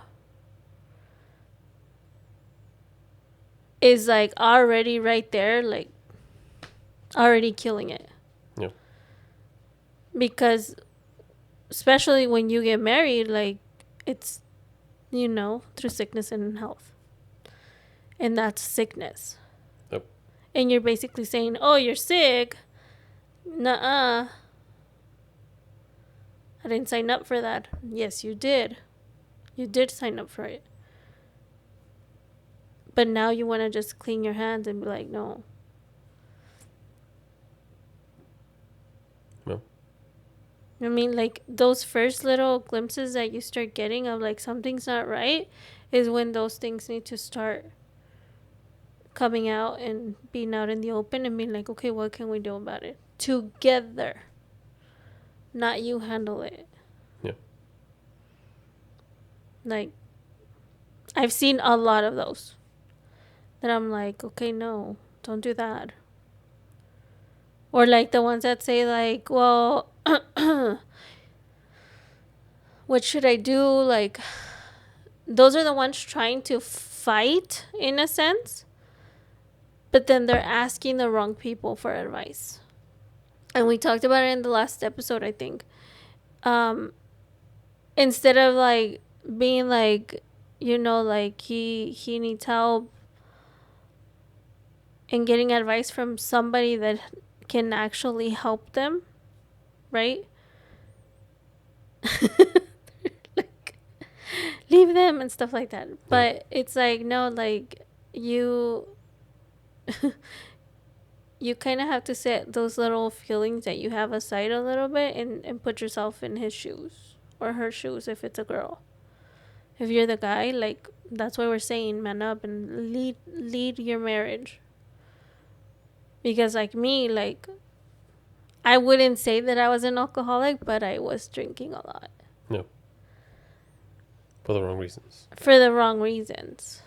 is like already right there, like, already killing it. Yeah. Because especially when you get married, like, it's, through sickness and health. And that's sickness. Yep. And you're basically saying, oh, you're sick. Nuh-uh. I didn't sign up for that. Yes, you did. You did sign up for it. But now you want to just clean your hands and be like, no. No. I mean, like, those first little glimpses that you start getting of, like, something's not right is when those things need to start coming out and being out in the open and being like, okay, what can we do about it? Together. Not you handle it. Yeah. Like, I've seen a lot of those. That I'm like, okay, no, don't do that. Or like the ones that say, like, well, what should I do? Like, those are the ones trying to fight in a sense, but then they're asking the wrong people for advice. And we talked about it in the last episode, I think. Instead of, like, being like, like, he needs help and getting advice from somebody that can actually help them, right? Like, leave them and stuff like that. But it's like, no, like, you you kind of have to set those little feelings that you have aside a little bit and put yourself in his shoes or her shoes if it's a girl. If you're the guy, like, that's why we're saying man up and lead your marriage. Because, like, me, like, I wouldn't say that I was an alcoholic, but I was drinking a lot. No. For the wrong reasons. For the wrong reasons.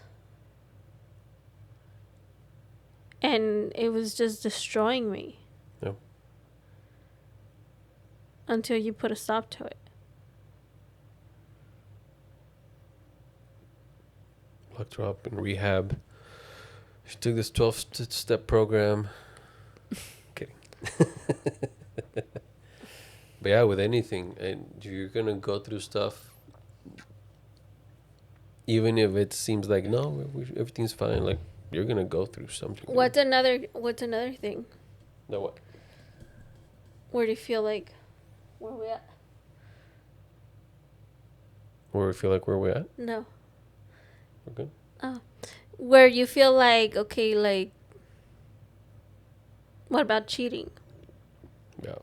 And it was just destroying me. No. Until you put a stop to it. Locked her up in rehab. She took this 12-step program. Kidding. But yeah, with anything, and you're gonna go through stuff, even if it seems like no, everything's fine. Like, you're gonna go through something. What's another thing? No, what? Where do you feel like, where we at? Where we feel like where we at? No. We're good. Oh. Where you feel like, okay, like, what about cheating? Yeah.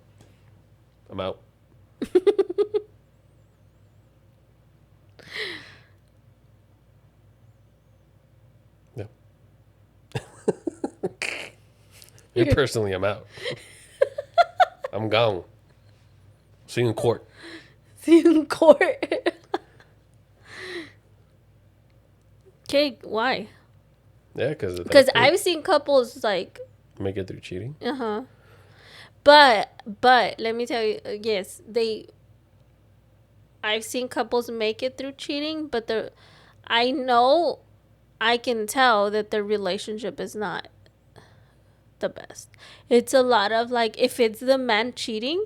I'm out. No. Me personally, I'm out. I'm gone. See you in court. See you in court. Okay, why? Yeah, because Because I've seen couples like, make it through cheating. but let me tell you, yes, I've seen couples make it through cheating, but I can tell that their relationship is not the best. It's a lot of like, if it's the man cheating,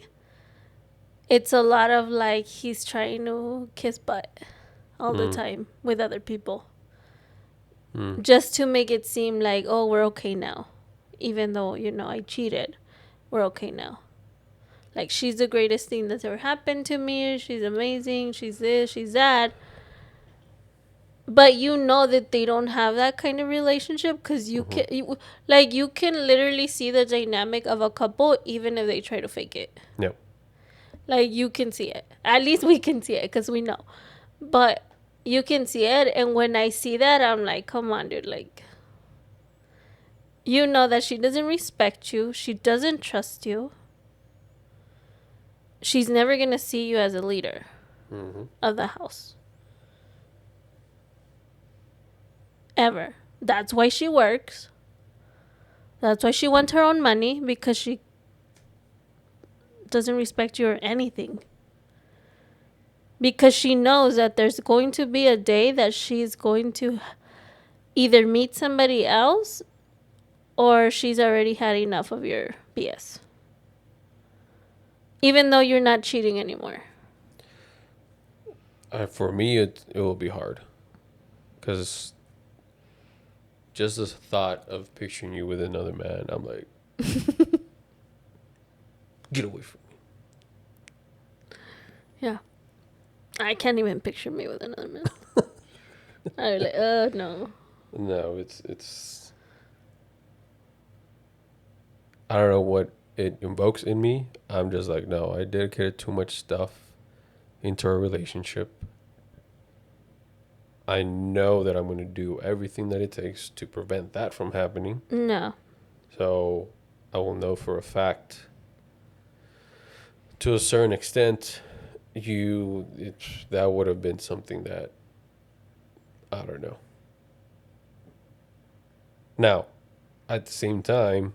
it's a lot of like he's trying to kiss butt all the time with other people. Just to make it seem like, oh, we're okay now. Even though, I cheated. We're okay now. Like, she's the greatest thing that's ever happened to me. She's amazing. She's this, she's that. But you know that they don't have that kind of relationship because you can literally see the dynamic of a couple even if they try to fake it. Yep. Like, you can see it. At least we can see it because we know. But you can see it. And when I see that, I'm like, come on, dude. Like, you know that she doesn't respect you. She doesn't trust you. She's never going to see you as a leader of the house. Ever. That's why she works. That's why she wants her own money, because she doesn't respect you or anything. Because she knows that there's going to be a day that she's going to either meet somebody else or she's already had enough of your BS. Even though you're not cheating anymore. For me, it will be hard. Because just the thought of picturing you with another man, I'm like, get away from me. Yeah. I can't even picture me with another man. I'm like, no. No, it's. I don't know what it invokes in me. I'm just like, no, I dedicated too much stuff into our relationship. I know that I'm going to do everything that it takes to prevent that from happening. No. So I will know for a fact, to a certain extent, that would have been something that, I don't know. Now, at the same time,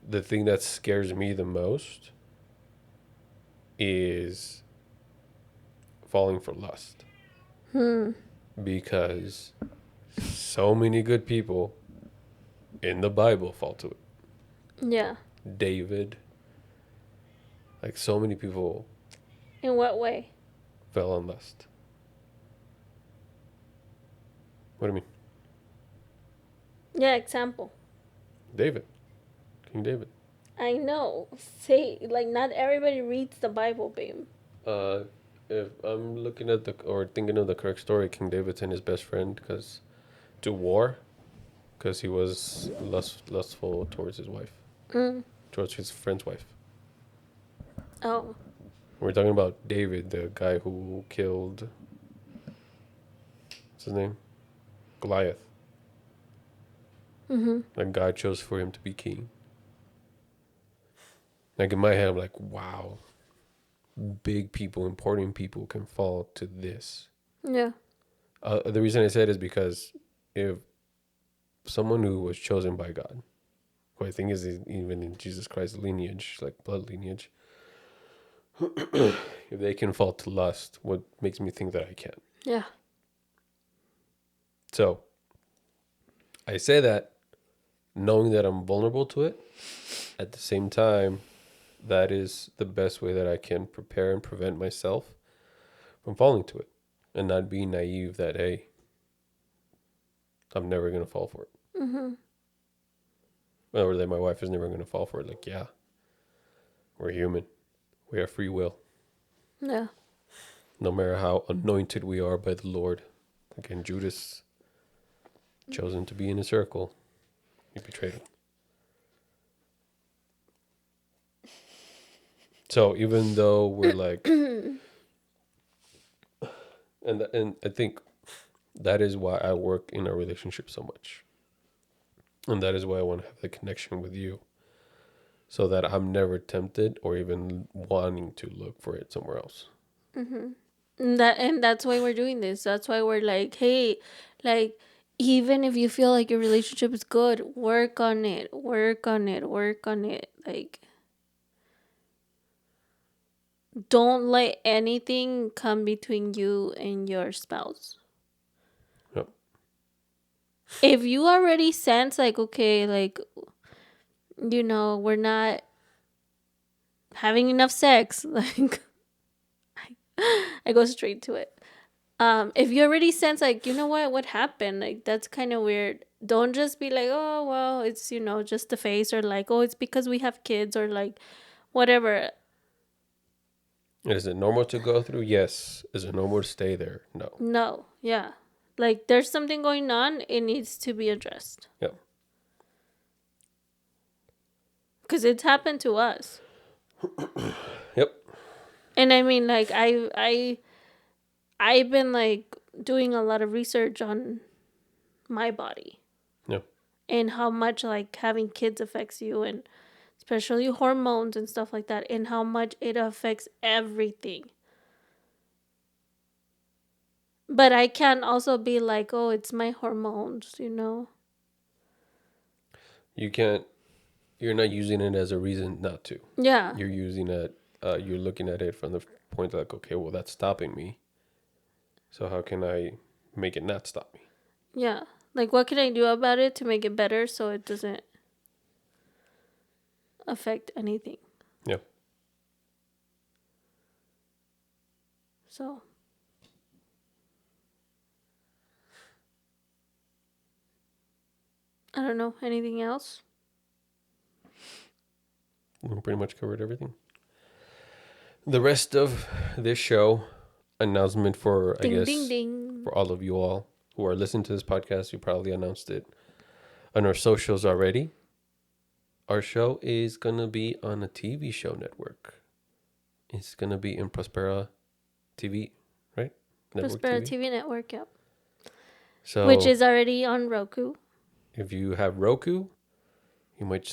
the thing that scares me the most is falling for lust. Because so many good people in the Bible fall to it. Yeah. David, like so many people In what way? fell on lust. What do you mean? Yeah, example. David. King David. I know. Say, like, not everybody reads the Bible, babe. If I'm looking at or thinking of the correct story, King David and his best friend to war because he was lustful towards his wife, towards his friend's wife. Oh. We're talking about David, the guy who killed, what's his name? Goliath. That God chose for him to be king. Like in my head, I'm like, wow, big people, important people can fall to this. Yeah. The reason I said is because if someone who was chosen by God, who I think is even in Jesus Christ's lineage, like blood lineage, if they can fall to lust, what makes me think that I can't? Yeah. So I say that knowing that I'm vulnerable to it. At the same time, that is the best way that I can prepare and prevent myself from falling to it, and not being naive that, hey, I'm never going to fall for it. Or that my wife is never going to fall for it. Like, yeah, we're human. We have free will. Yeah. No matter how anointed we are by the Lord. Again, Judas, chosen to be in a circle, he betrayed him. So even though we're like, and I think that is why I work in a relationship so much, and that is why I want to have the connection with you, so that I'm never tempted or even wanting to look for it somewhere else. And that's why we're doing this. That's why we're like, hey, like, even if you feel like your relationship is good, work on it. Work on it. Work on it. Like, don't let anything come between you and your spouse. Yep. If you already sense like, okay, like, you know, we're not having enough sex, like, I go straight to it. If you already sense like, you know what happened, like, that's kind of weird, don't just be like, oh well, it's, you know, just the face, or like, oh, it's because we have kids, or like whatever. Is it normal to go through? Yes. Is it normal to stay there? No. No, yeah, like, there's something going on, it needs to be addressed, Yep. because it's happened to us. Yep. And I mean, like, I've been like doing a lot of research on my body Yep. and how much like having kids affects you, and especially hormones and stuff like that, and how much it affects everything. But I can't also be like, oh, it's my hormones, you know? You can't. You're not using it as a reason not to. Yeah. You're using it. You're looking at it from the point like, okay, well, that's stopping me. So how can I make it not stop me? Yeah. Like, what can I do about it to make it better so it doesn't affect anything? Yeah. So. I don't know. Anything else? We pretty much covered everything. The rest of this show, announcement for, I Ding, guess, ding, ding. for all of you all who are listening to this podcast, you probably announced it on our socials already. Our show is going to be on a TV show network. It's going to be in Prospera TV, right? Network Prospera TV. TV Network, yep. So Which is already on Roku. if you have Roku, you might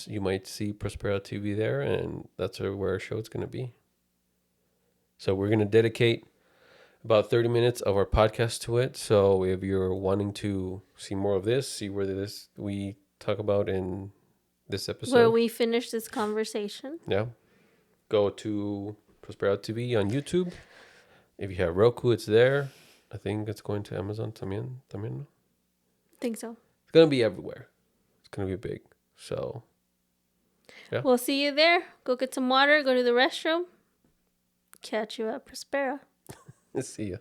see Prospera TV there, and that's where our show is going to be. So we're going to dedicate about 30 minutes of our podcast to it. So if you're wanting to see more of this, see where this we talk about in this episode, Where we finish this conversation. yeah, go to Prospera TV on YouTube. If you have Roku, it's there. I think it's going to Amazon también. Think so. It's going to be everywhere. It's going to be big. So, yeah. We'll see you there. Go get some water. Go to the restroom. Catch you at Prospera. See ya.